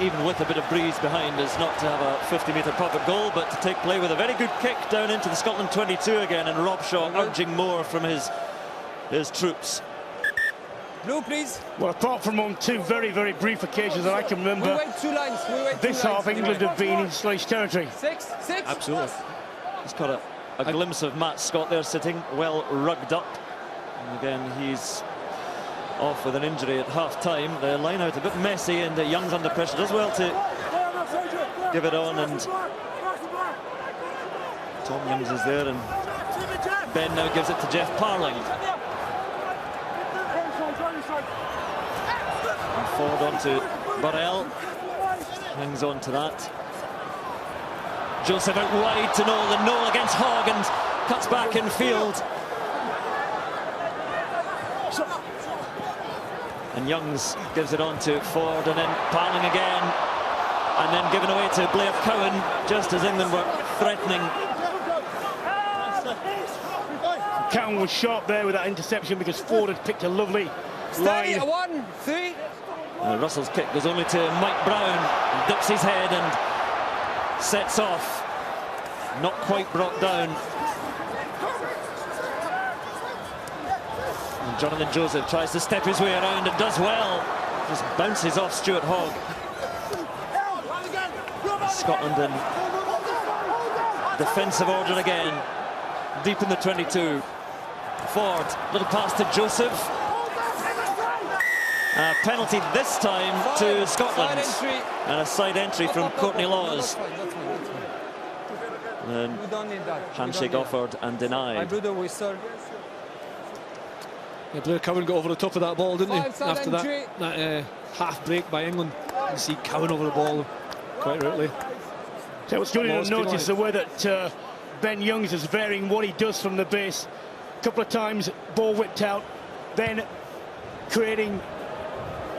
even with a bit of breeze behind, is not to have a 50-metre pocket goal, but to take play with a very good kick down into the Scotland 22 again, and Rob Shaw urging more from his troops. Blue, please. Well, apart from on two very, very brief occasions that I can remember, We wait 2 lines. this half England have been in Scottish territory. 6. Absolutely. He's got a glimpse of Matt Scott there sitting, well rugged up. And again, he's off with an injury at half-time. The line-out a bit messy, and Young's under pressure. Does well to give it on, and Tom Youngs is there, and Ben now gives it to Jeff Parling. And forward on to Burrell. Hangs on to that. Joseph out wide to Noel, and Noel against Hogg, and cuts back in field. And Youngs gives it on to Ford, and then Parling again, and then given away to Blair Cowan just as England were threatening. Cowan was sharp there with that interception because Ford had picked a lovely line. 1, 3. Russell's kick goes only to Mike Brown, ducks his head and sets off. Not quite brought down. And Jonathan Joseph tries to step his way around and does well. Just bounces off Stuart Hogg. Scotland in defensive order again. Deep in the 22. Ford, little pass to Joseph. Penalty this time to Scotland. And a side entry from Courtney Laws. And handshake offered and denied. Yeah, Blair Cowan got over the top of that ball, didn't he? After that half break by England. You see Cowan over the ball quite rightly. So it's good to notice the way that Ben Youngs is varying what he does from the base. A couple of times, ball whipped out, then creating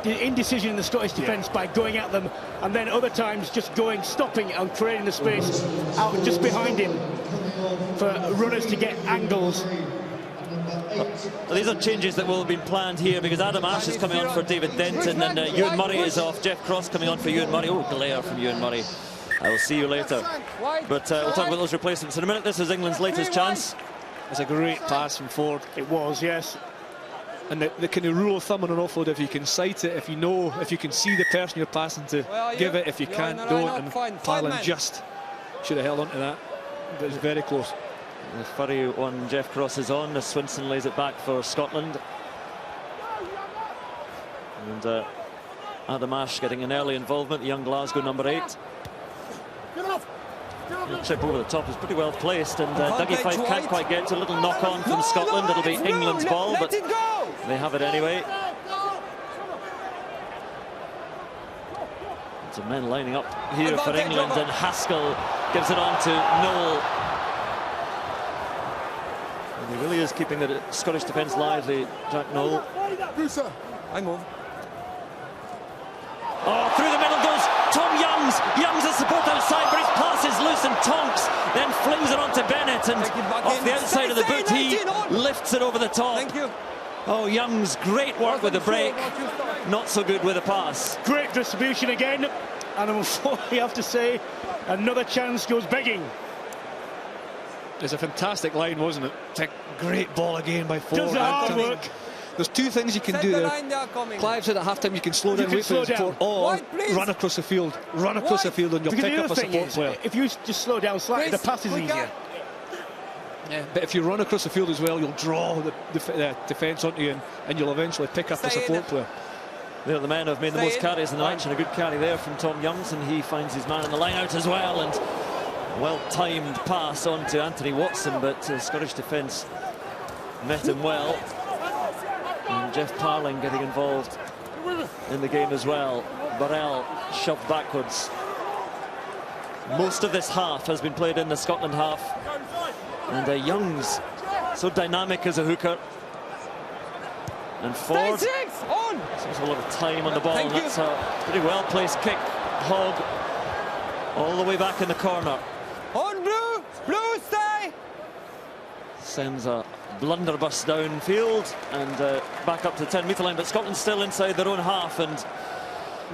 the indecision in the Scottish defence by going at them, and then other times just going, stopping and creating the space out just behind him for runners to get angles. Well, these are changes that will have been planned here, because Adam Ashe is coming on for David Denton, and Ewan Murray is off. Jeff Cross coming on for Ewan Murray. Oh, glare from Ewan Murray. I will see you later. But we'll talk about those replacements in a minute. This is England's latest chance. It's a great pass from Ford. It was, yes. And the kind of rule of thumb on an offload, if you can sight it, if you can see the person you're passing to, give it. If you can't, don't. And Parling just should have held on to that. But it's very close. The furry on Jeff Cross is on as Swinson lays it back for Scotland. And Adam Ashe getting an early involvement, the young Glasgow number 8. The chip over the top is pretty well placed, and Dougie Fife can't quite get to. A little knock on from Scotland. It'll be England's ball, but they have it anyway. Some men lining up here for England, and Haskell gives it on to Noel. And he really is keeping the Scottish defence lively, Jack Noel. I move. Oh, through the middle goes Tom Youngs. Youngs has support outside, but his pass is loose, and Tonks then flings it on to Bennett, and off the outside of the boot he lifts it over the top. Thank you. Oh, Youngs, great work with the break. Not so good with the pass. Great distribution again, and unfortunately, I have to say, another chance goes begging. It's a fantastic line, wasn't it? It's a great ball again by Ford. Does the hard work. There's two things you can do there. Clive said at half-time you can slow down, wait for the support, or run across the field. Run across the field and you'll pick up a support player. If you just slow down slightly, the pass is easier. Yeah, but if you run across the field as well, you'll draw the defence onto you, and you'll eventually pick up a support player. They're the men who have made the most carries in the match, and a good carry there from Tom Youngs, and he finds his man in the line out as well, and well-timed pass on to Anthony Watson, but Scottish defence met him well. And Jeff Parling getting involved in the game as well. Burrell shoved backwards. Most of this half has been played in the Scotland half. And Young's so dynamic as a hooker. And Ford, so there's a lot of time on the ball, and that's a pretty well-placed kick. Hogg all the way back in the corner. On blue, blue stay! Sends a blunderbuss downfield and back up to the 10-metre line, but Scotland still inside their own half. And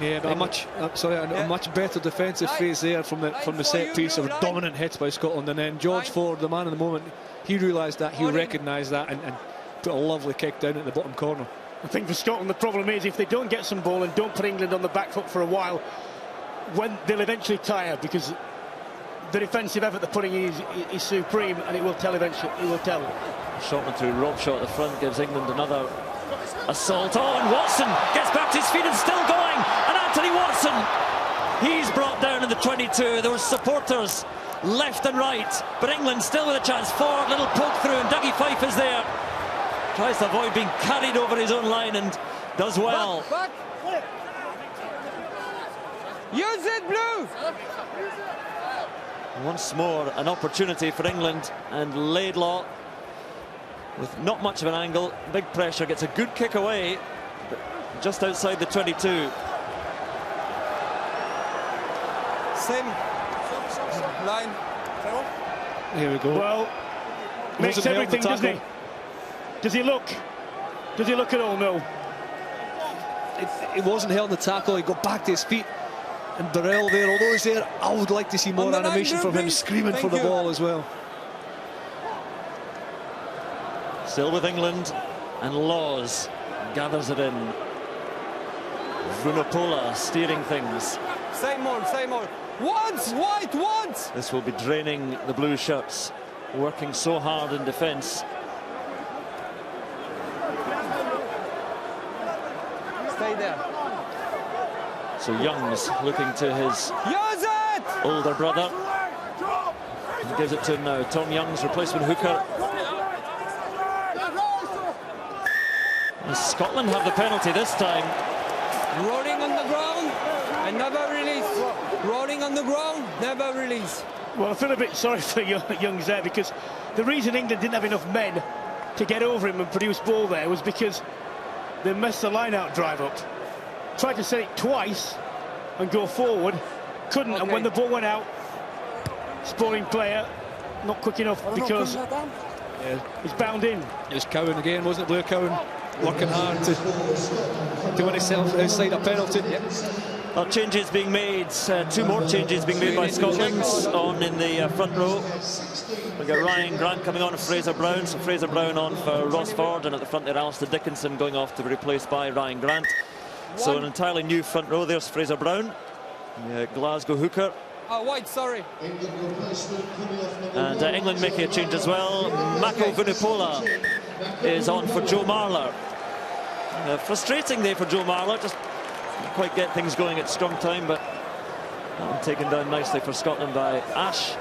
yeah, but a much better defensive phase there from the set piece. Of dominant hits by Scotland, and then George Ford, the man of the moment, he realised that, he recognised that, and put a lovely kick down at the bottom corner. I think for Scotland the problem is if they don't get some ball and don't put England on the back foot for a while, when they'll eventually tire, because the defensive effort they're putting in is supreme, and it will tell eventually. It will tell. Shotman through rope shot at the front gives England another assault. Oh, and Watson gets back to his feet and still going. And Anthony Watson, he's brought down in the 22. There were supporters left and right, but England still with a chance. Ford, little poke through, and Dougie Fife is there. Tries to avoid being carried over his own line and does well. Back. Use it, Blues! Once more, an opportunity for England, and Laidlaw, with not much of an angle, big pressure, gets a good kick away, but just outside the 22. Same line. Here we go. Well, makes everything, doesn't he? Does he look? Does he look at all? No. It wasn't held in the tackle. He got back to his feet. And Burrell there, although he's there, I would like to see more animation from him, screaming for the ball as well. Still with England, and Laws gathers it in. Vunipola steering things. Say more, say more. Once, white, once! This will be draining the blue shirts, working so hard in defence. Stay there. So Young's looking to his older brother. He gives it to him now. Tom Young's replacement hooker. And Scotland have the penalty this time. Rolling on the ground and never release. Rolling on the ground, never release. Well, I feel a bit sorry for Young's there, because the reason England didn't have enough men to get over him and produce ball there was because they messed the line-out drive up. Tried to set it twice and go forward, couldn't, and when the ball went out, spoiling player, not quick enough, because he's bound in. It was Cowan again, wasn't it? Blair Cowan working hard to win himself outside a penalty. Well, changes being made, two more changes being made by Scotland on in the front row. We've got Ryan Grant coming on, Fraser Brown, so Fraser Brown on for Ross Ford, and at the front there Alistair Dickinson going off to be replaced by Ryan Grant. So an entirely new front row. There's Fraser Brown, Glasgow hooker. Oh, white, sorry. And England making a change as well. Mako Vunipola is on for Joe Marler. Frustrating day for Joe Marler, just didn't quite get things going at strong time, but that one taken down nicely for Scotland by Ash.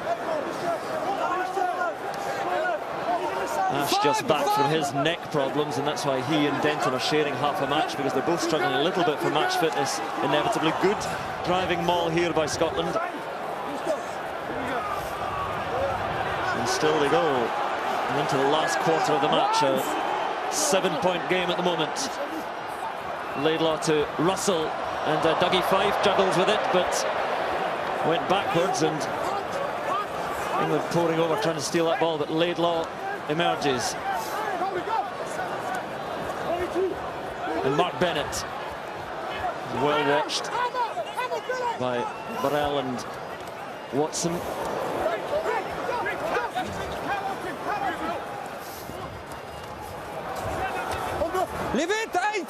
Ash just back from his neck problems, and that's why he and Denton are sharing half a match, because they're both struggling a little bit for match fitness. Inevitably good driving maul here by Scotland. And still they go. And into the last quarter of the match, a 7-point game at the moment. Laidlaw to Russell, and Dougie Fife juggles with it, but went backwards, and England pouring over trying to steal that ball, but Laidlaw emerges. And Mark Bennett, well watched by Burrell and Watson. Leave it, 8!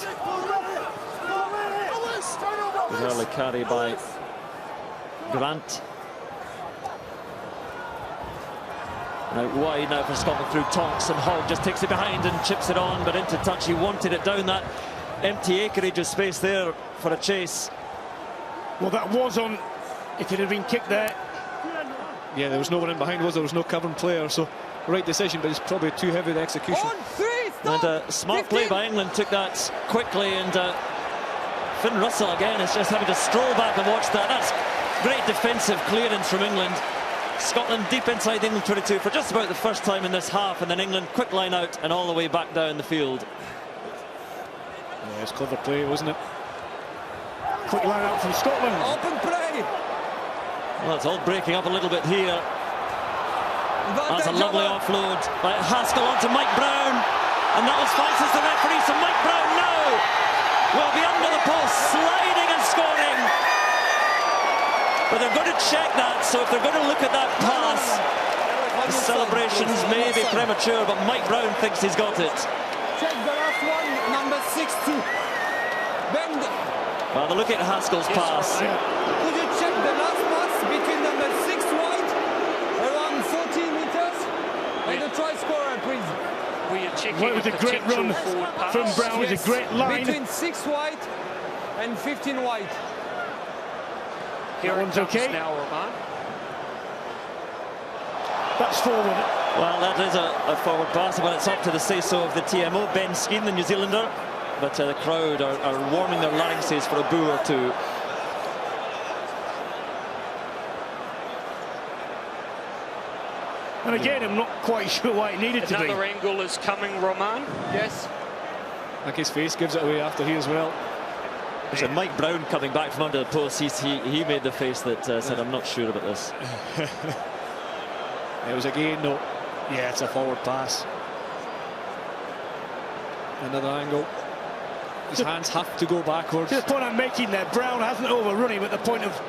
Good early carry by Grant. Now wide now for Scotland through Tonks, and Hogg just takes it behind and chips it on, but into touch. He wanted it down that empty acreage of space there for a chase. Well, that was on, if it had been kicked there. Yeah, there was no one in behind, was there? There was no covering player, so right decision, but it's probably too heavy the execution. On 3, stop! And smart play by England, took that quickly, and Finn Russell again is just having to stroll back and watch that. That's great defensive clearance from England. Scotland deep inside the England 22 for just about the first time in this half, and then England quick line out and all the way back down the field. Yeah, it's clever play, wasn't it? Quick line out from Scotland. Open play. Well, it's all breaking up a little bit here. That's a lovely offload by Haskell onto Mike Brown, and that was fine as the referee. So Mike Brown now will be under the post, sliding and scoring. But they're going to check that, so if they're going to look at that pass, the celebrations may be premature, but Mike Brown thinks he's got it. Check the last one, number 60. Bend. Well, they're looking at Haskell's pass. Could you check the last pass between number 6 wide, around 14 meters, and the try scorer, please? We are checking. Well, it was a great run from Brown. It was a great line. Between 6 wide and 15 wide. Here that one's okay. Now, Roman. That's forward. Well, that is a forward pass, but it's up to the say-so of the TMO, Ben Skeen, the New Zealander. But the crowd are warming their larynxes for a boo or two. And again, I'm not quite sure why it needed to be. Another angle is coming, Roman. Yes. I think his face gives it away after he as well. So Mike Brown coming back from under the post, he made the face that said, I'm not sure about this. It was again, no. Yeah, it's a forward pass. Another angle. His hands have to go backwards. To the point I'm making there, Brown hasn't overrun him at the point of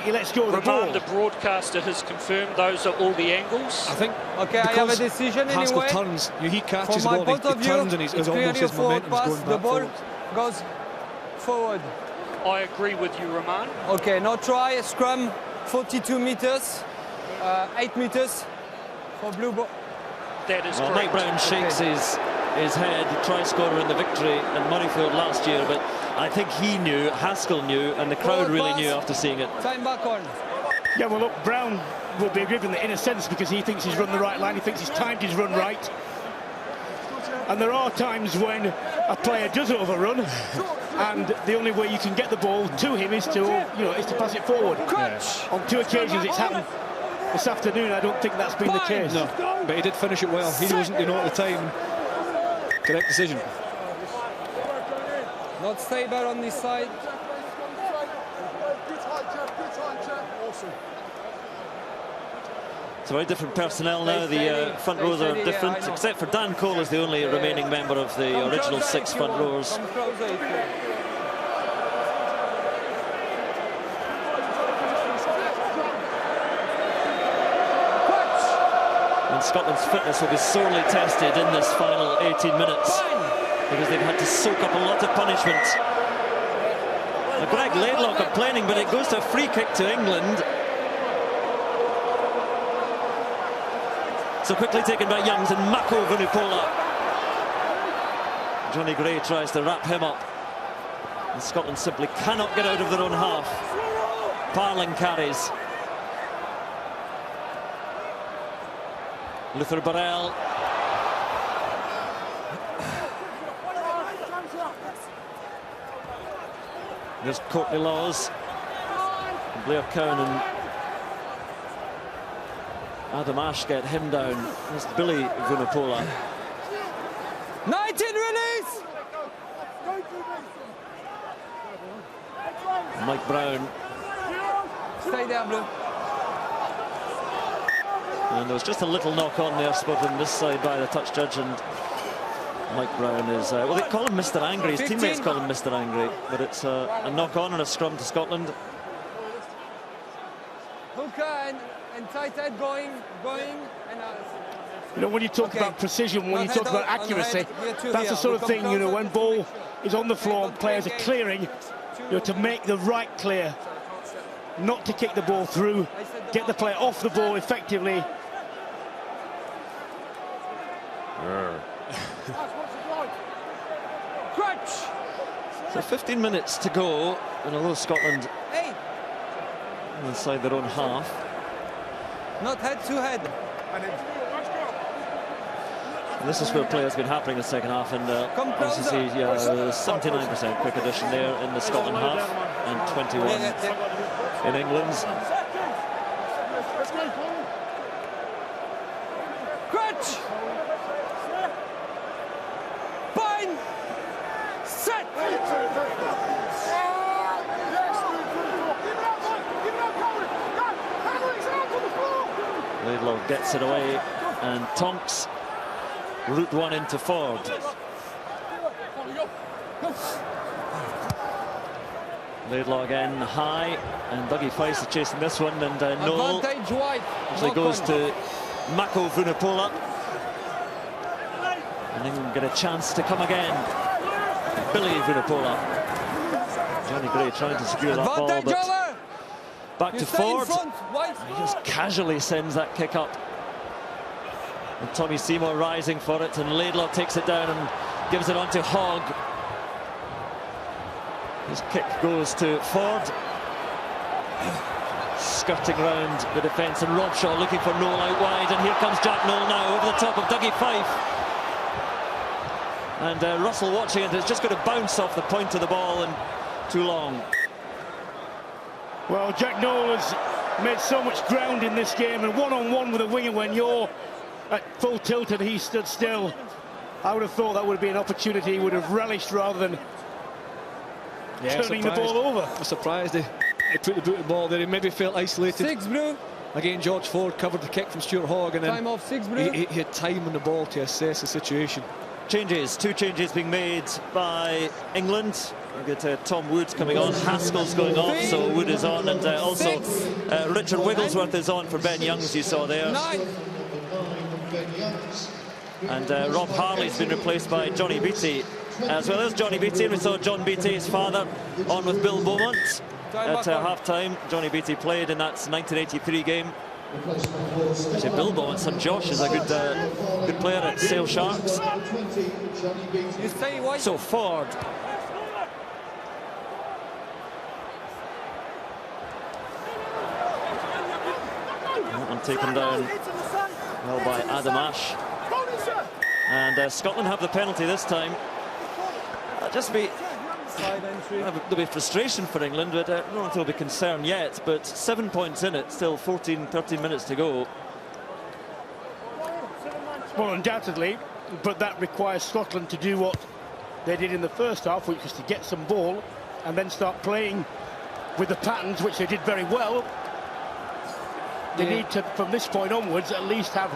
he lets go of the ball. The broadcaster has confirmed those are all the angles. I think. Okay, I have a decision Haskell anyway. turns. He catches the From my ball. point of He view, turns and it's his clearly almost a his forward momentum's pass. going The back ball forward. goes forward. I agree with you, Roman. Okay, now try scrum 42 meters, 8 meters for blue ball. That is well, correct. Mike Brown shakes his head, try scorer in the victory in Murrayfield last year, but I think he knew, Haskell knew, and the crowd really knew after seeing it. Time back on. Yeah, well, look, Brown will be given it in a sense because he thinks he's run the right line, he thinks he's timed his run right. And there are times when a player does overrun, and the only way you can get the ball to him is to pass it forward. Yeah. On 2 occasions it's happened this afternoon. I don't think that's been the case. No, but he did finish it well. He wasn't, at the time. Correct decision. Not stable on this side. It's a very different personnel now. The front rows are different, except for Dan Cole is the only remaining member of the original 6 front rows. And Scotland's fitness will be sorely tested in this final 18 minutes because they've had to soak up a lot of punishment. Now, Greg Laidlaw complaining, but it goes to a free kick to England. So quickly taken by Youngs and Mako Vunipola. Johnny Gray tries to wrap him up. And Scotland simply cannot get out of their own half. Parling carries. Luther Burrell. There's Courtney Laws. Blair Cowan and Adam Ash get him down. There's Billy Vunipola. 19 release! Mike Brown. Stay there, Blue. And there was just a little knock on there spotted on this side by the touch judge, and Mike Brown is, well, they call him Mr. Angry, his teammates call him Mr. Angry, but it's a knock on and a scrum to Scotland. Hooker and tight head going, and when you talk about precision, when you talk about accuracy, that's the sort of thing, when ball is on the floor and players are clearing, to make the right clear, not to kick the ball through, get the player off the ball effectively. So 15 minutes to go, and although Scotland inside their own half. Not head to head. This is where play has been happening in the second half, and as you see, 79% quick addition there in the Scotland half, and 21 in England's. Crutch! Bind! Set! Laidlaw gets it away, and Tonks route one into Ford. Laidlaw again high, and Dougie Fice is chasing this one, and Noel actually goes to Mako Vunipola, and England get a chance to come again. Billy Vunipola. Johnny Gray trying to secure that ball, but back to Ford. He just casually sends that kick up. And Tommy Seymour rising for it, and Laidlaw takes it down and gives it on to Hogg. His kick goes to Ford. Skirting round the defence, and Robshaw looking for Noel out wide, and here comes Jack Noel now over the top of Dougie Fife. And Russell watching it, it's just going to bounce off the point of the ball, and too long. Well, Jack Noel has made so much ground in this game, and one-on-one with a winger when you're at full tilt and he stood still. I would have thought that would be an opportunity he would have relished rather than turning the ball over. I'm surprised they put the boot of the ball there. He maybe felt isolated. 6 blue. Again, George Ford covered the kick from Stuart Hogg, and then Time off 6 blue. he had time on the ball to assess the situation. Changes, 2 changes being made by England. We get Tom Wood coming on, Haskell's going off, so Wood is on, and also Richard Wigglesworth is on for Ben Youngs, you saw there. 9. And Rob Harley's been replaced by Johnny Beattie. As well as Johnny Beattie, and we saw John Beattie, his father, on with Bill Beaumont at half-time. Johnny Beattie played in that 1983 game. Actually, Bill Beaumont's son Josh is a good player at Sale Sharks. You stay white. So Ford. That one taken down well by Adam Ash. And Scotland have the penalty this time. There'll be frustration for England, but I don't think there'll be concern yet. But 7 points in it, still 13 minutes to go. Well, undoubtedly, but that requires Scotland to do what they did in the first half, which was to get some ball and then start playing with the patterns, which they did very well. They need to, from this point onwards, at least have,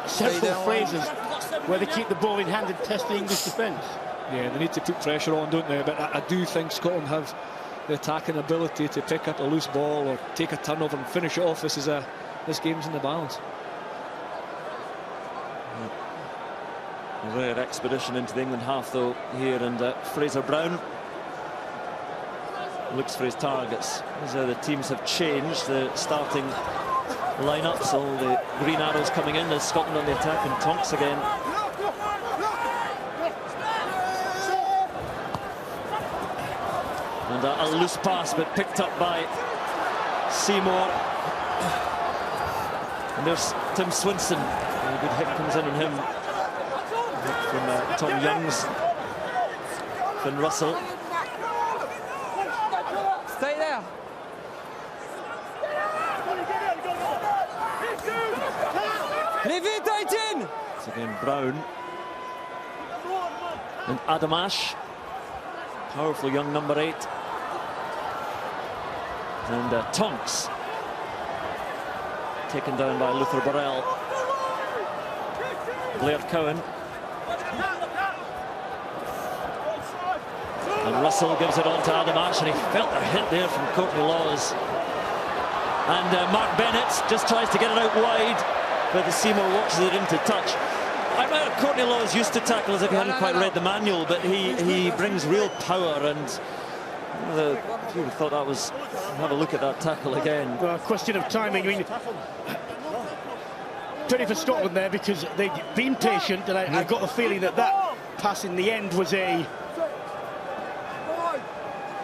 several phrases where they keep the ball in hand and test the English defence. Yeah, they need to put pressure on, don't they? But I do think Scotland have the attacking ability to pick up a loose ball or take a turnover and finish it off. This game's in the balance. A rare expedition into the England half, though, here, and Fraser Brown looks for his targets. As the teams have changed the starting lineups, all the green arrows coming in as Scotland on the attack, and Tonks again. And a loose pass, but picked up by Seymour. And there's Tim Swinson. A good hit comes in on him. From Tom Youngs. Finn Russell. Stay there. Leave it, 18. It's again Brown. And Adam Ash. Powerful young number 8. And Tonks. Taken down by Luther Burrell. Blair Cowan. And Russell gives it on to Adam Ash, and he felt a hit there from Courtney Laws. And Mark Bennett just tries to get it out wide, but Seymour watches it into touch. Courtney Laws used to tackle as if he hadn't quite read the manual, but he brings real power, and if you would have thought that was... Have a look at that tackle again. Well, a question of timing. I mean, pity for Scotland there, because they'd been patient, and I got the feeling that pass in the end was a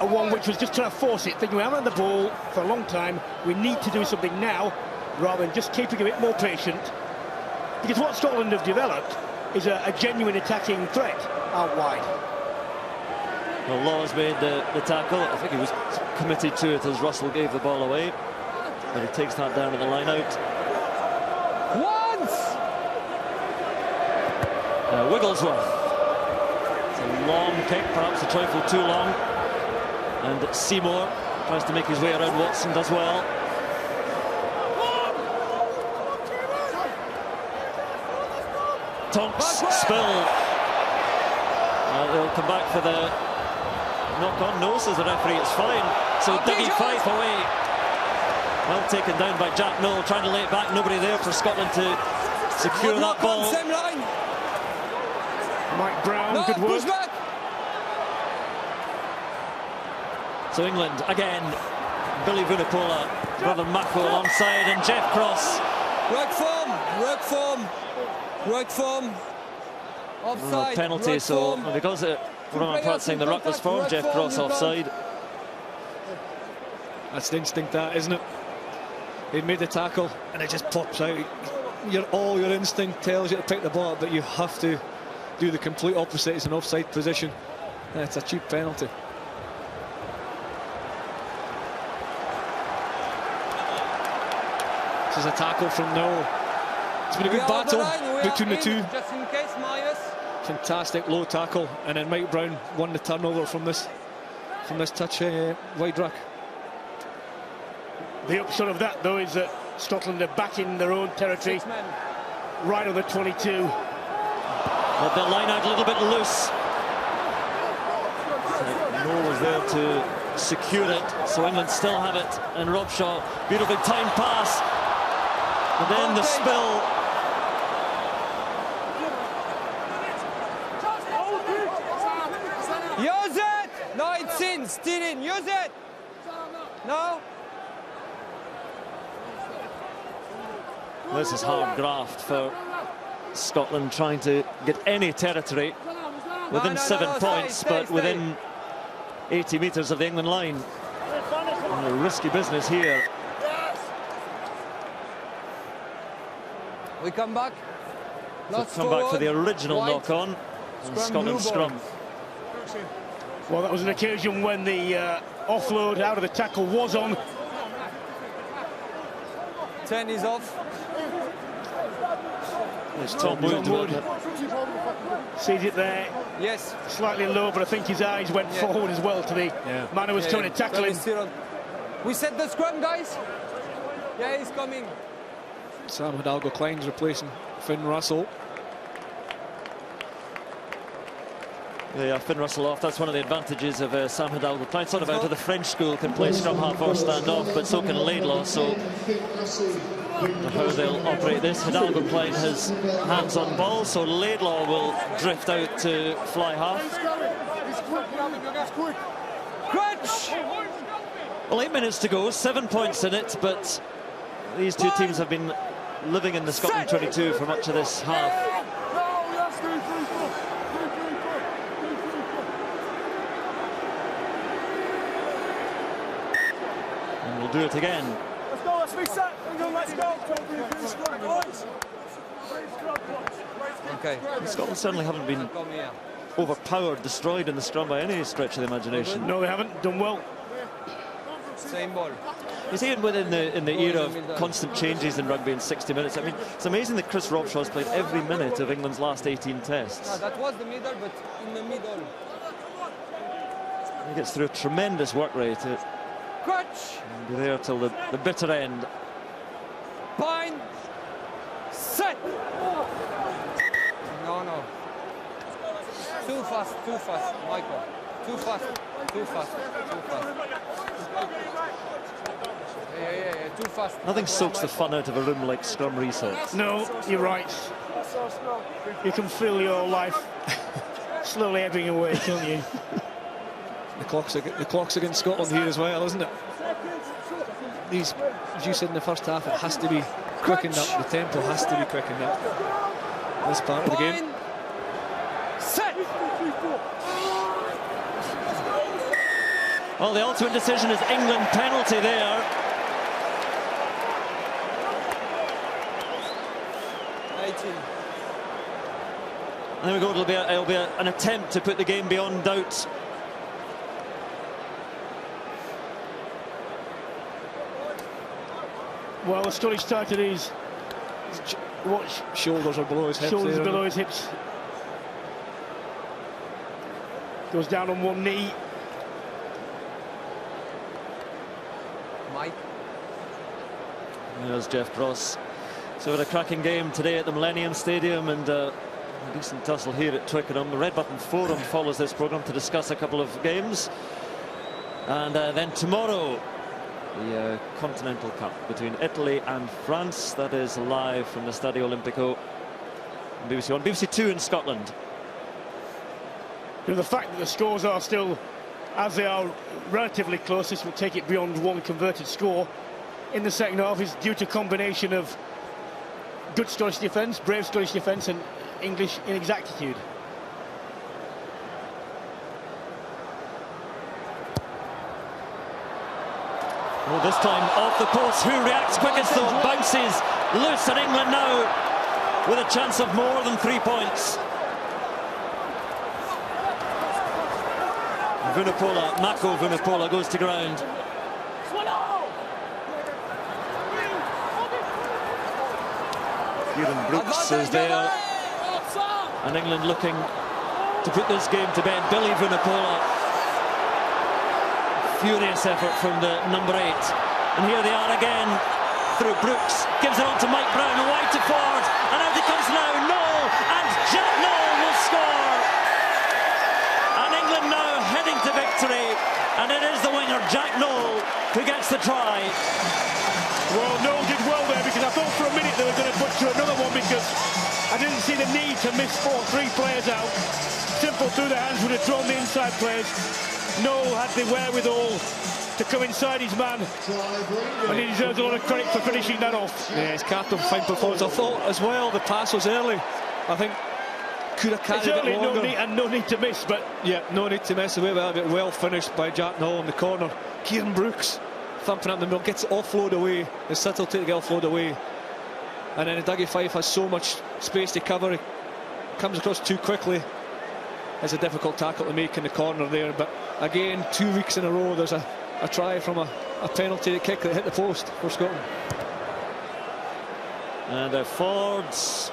one which was just trying to force it, thinking we haven't had the ball for a long time, we need to do something now, rather than just keeping a bit more patient. Because what Scotland have developed is a genuine attacking threat out wide. Well, Laws made the tackle. I think he was committed to it as Russell gave the ball away. But he takes that down to the line out. Once! Wigglesworth. It's a long kick, perhaps a trifle too long. And Seymour tries to make his way around Watson, does well. Tonks, spill. They'll come back for the knock-on. No, says the referee, it's fine. So Dougie Fife away. Well taken down by Jack Noel, trying to lay it back. Nobody there for Scotland to secure that ball. Same line. Mike Brown, good work. Push back. So England again. Billy Vunipola, brother Mako alongside, and Jeff Cross. Work form, work form, work form. Offside. Penalty, so because Roman Pratt saying the ruck was formed, Jeff Cross offside. That's the instinct, that, isn't it? He made the tackle and it just pops out. All your instinct tells you to pick the ball up, but you have to do the complete opposite. It's an offside position. It's a cheap penalty. This is a tackle from Noel. It's been a good battle between the two. Just in case, Myers. Fantastic low tackle, and then Mike Brown won the turnover from this touch wide ruck. The upshot of that, though, is that Scotland are back in their own territory, right on the 22. But the line out a little bit loose. Noel was there to secure it, so England still have it. And Robshaw, beautifully timed pass. And then the spill. Use it! No, it's in, still in, use it! No? This is hard graft for Scotland, trying to get any territory within 7 points, stay. within 80 metres of the England line. Risky business here. We come back. So come back for the original knock-on. Scotland scrum. Well, that was an occasion when the offload out of the tackle was on. 10 is off. It's Tom Wood. Sees it there. Yes. Slightly low, but I think his eyes went forward as well to the man who was trying to tackle him. We set the scrum, guys. Yeah, he's coming. Sam Hidalgo-Klein's replacing Finn Russell. Yeah, Finn Russell off. That's one of the advantages of Sam Hidalgo-Klein. Sort of out of the French school, can play scrum half or stand off, but so can Laidlaw. So how they'll operate this. Hidalgo-Klein has hands on ball, so Laidlaw will drift out to fly half. Crutch! Well, 8 minutes to go, 7 points in it, but these two teams have been living in the Scotland 22 for much of this half. And we'll do it again. Let's go, let's reset. Let's go. Okay. Scotland certainly haven't been overpowered, destroyed in the scrum by any stretch of the imagination. No, they haven't done well. Same ball. You see, in the era of constant changes in rugby in 60 minutes, I mean, it's amazing that Chris Robshaw has played every minute of England's last 18 tests. No, that was the middle, but in the middle. He gets through a tremendous work rate. Crutch! And be there till the bitter end. Pine! Set! No. Too fast, Michael. Too fast. Yeah, too fast. Nothing soaks the fun out of a room like scrum resets. No, you're right. You can feel your life slowly ebbing away, can't you? The clock's against Scotland here as well, isn't it? These, as you said in the first half, it has to be quickened up. The tempo has to be quickened up. This part of the game. Set! Well, the ultimate decision is England penalty there. 18. And there we go, it'll be an attempt to put the game beyond doubt. Well, the Scottish started his Shoulders are below his hips. Shoulders below his hips. Goes down on one knee. Mike. There's Jeff Cross. So we had a cracking game today at the Millennium Stadium, and a decent tussle here at Twickenham. The Red Button Forum follows this programme to discuss a couple of games. And then tomorrow, the Continental Cup between Italy and France. That is live from the Stadio Olimpico on BBC One, BBC Two in Scotland. You know, the fact that the scores are still, as they are, relatively close, this will take it beyond one converted score in the second half, is due to a combination of good Scottish defence, brave Scottish defence, and English inexactitude. Oh, this time off the post. Who reacts quickest though? Bounces loose, and England now with a chance of more than 3 points. Vunipola, Mako Vunipola goes to ground. Kieran Brooks is there, and England looking to put this game to bed. Billy Vunipola. Furious effort from the number 8, and here they are again through Brooks, gives it on to Mike Brown, and wide to Ford, and out it comes now, Noel, and Jack Noel will score, and England now heading to victory, and it is the winger Jack Noel who gets the try. Well, Noel did well there, because I thought for a minute they were going to butcher another one, because I didn't see the need to miss 3 players out. Simple through the hands, would have drawn the inside players. Noel had the wherewithal to come inside his man, and he deserves a lot of credit for finishing that off. Yeah, his captain, fine performance. I thought as well the pass was early. I think could have carried it longer. No need to miss, but yeah, no need to miss. Well finished by Jack Noel in the corner. Kieran Brooks thumping up the middle, gets it offload away. The subtlety to get offload away, and then Dougie Fife has so much space to cover. He comes across too quickly. It's a difficult tackle to make in the corner there, but again, 2 weeks in a row there's a try from a penalty kick that hit the post for Scotland. And Ford's,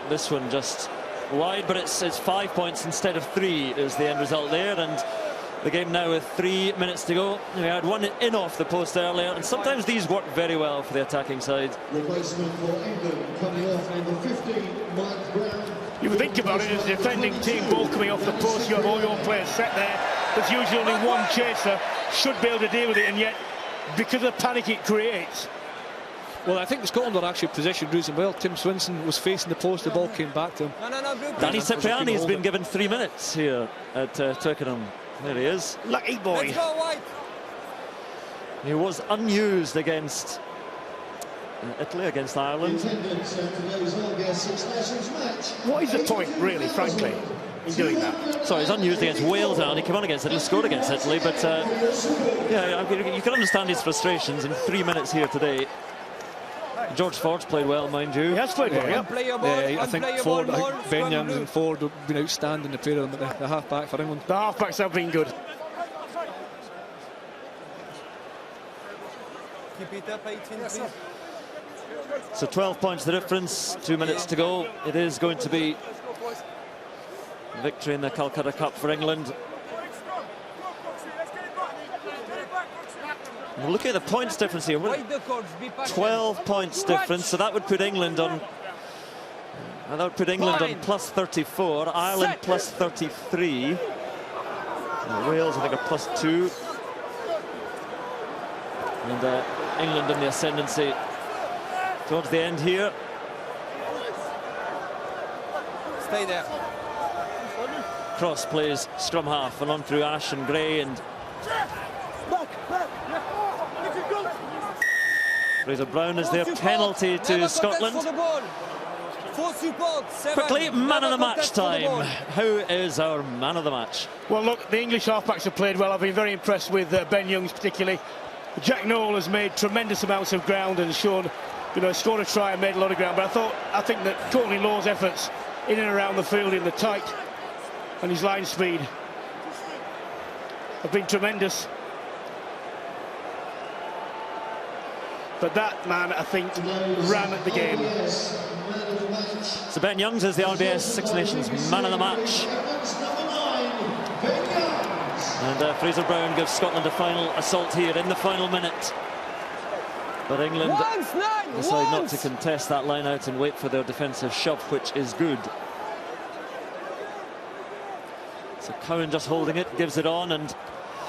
this one just wide, but it's 5 points instead of 3 is the end result there, and the game now with 3 minutes to go. We had one in off the post earlier, and sometimes these work very well for the attacking side. Replacement for England coming off, number 15, Mike Brown. you think about it, as a defending team, ball coming off the post, you have all your players set there. There's usually only one chaser, should be able to deal with it, and yet, because of the panic it creates. Well, I think the Scotland are actually positioned reasonably well. Tim Swinson was facing the post, the ball came back to him. Danny Cipriani has been given 3 minutes here at Twickenham. There he is. Lucky boy. Let's go, White. He was unused against Italy, against Ireland. What is the point, really, frankly, in doing that? Sorry, he's unused against Wales now, and he came on against Italy, scored against Italy, but yeah, you can understand his frustrations in 3 minutes here today. George Ford's played well, mind you. He has played well, yeah. I think Ford, Ben Youngs and Ford have been outstanding, the pair of them, the half-back for England. The half-backs have been good. Keep it up, 18, please. So 12 points the difference, 2 minutes to go. It is going to be a victory in the Calcutta Cup for England. We're looking at the points difference here. 12 points difference, so that would put England on. Plus 34. Ireland plus 33. Wales, I think, are plus 2. And England in the ascendancy towards the end here. Stay there. Cross plays scrum half and on through Ash and Gray, and Fraser Brown is their penalty to Scotland. Quickly, man of the match time. Who is our man of the match? Well, look, the English halfbacks have played well. I've been very impressed with Ben Youngs particularly. Jack Noel has made tremendous amounts of ground and shown, scored a try and made a lot of ground. But I think that Courtney Law's efforts in and around the field in the tight, and his line speed have been tremendous. But that man, I think, ran at the game. So Ben Youngs is the RBS Six Nations man of the match. And Fraser Brown gives Scotland a final assault here in the final minute. But England decide not to contest that line out and wait for their defensive shove, which is good. So Cowan just holding it, gives it on, and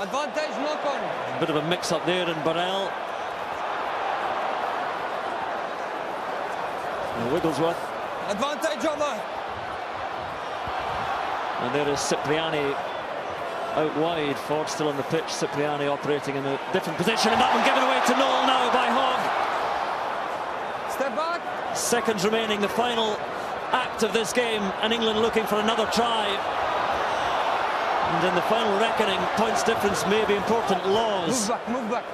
advantage knock on. A bit of a mix-up there, and Burrell. And Wigglesworth. Advantage over. And there is Cipriani out wide. Ford still on the pitch. Cipriani operating in a different position, and that one given away to Noel now by Hogg. Step back. Seconds remaining, the final act of this game, and England looking for another try. And in the final reckoning, points difference may be important. Laws. Move back, move back.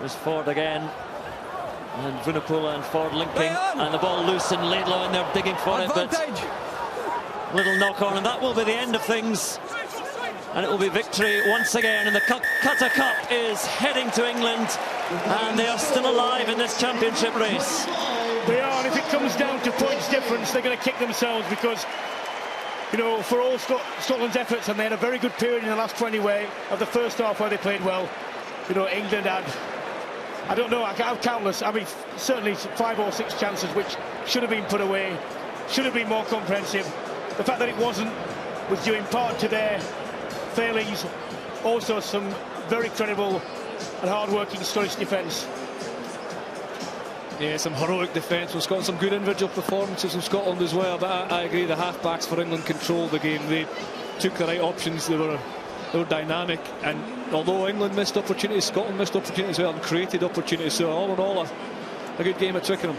There's Ford again. And Vunipola and Ford linking, and the ball loose and Laidlaw, and they're digging for it, but little knock on, and that will be the end of things. And it will be victory once again, and the Calcutta Cup is heading to England, and they are still alive in this championship race. They are, and if it comes down to points difference, they're going to kick themselves, because, you know, for all Scotland's efforts, and they had a very good period in the last 20 of the first half where they played well. You know, England had, I don't know, I have countless, I mean, certainly 5 or 6 chances which should have been put away, should have been more comprehensive. The fact that it wasn't was due in part to their failings, also some very credible and hard-working Scottish defence. Yeah, some heroic defence from Scotland, some good individual performances from Scotland as well, but I agree, the half-backs for England controlled the game. They took the right options, they were dynamic, and although England missed opportunities, Scotland missed opportunities as well and created opportunities, so all in all a good game at Twickenham.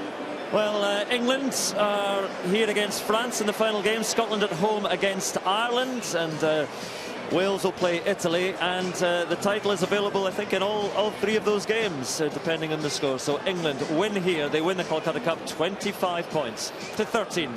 Well, England are here against France in the final game, Scotland at home against Ireland, and Wales will play Italy, and the title is available, I think, in all 3 of those games, depending on the score. So England win here, they win the Calcutta Cup 25 points to 13.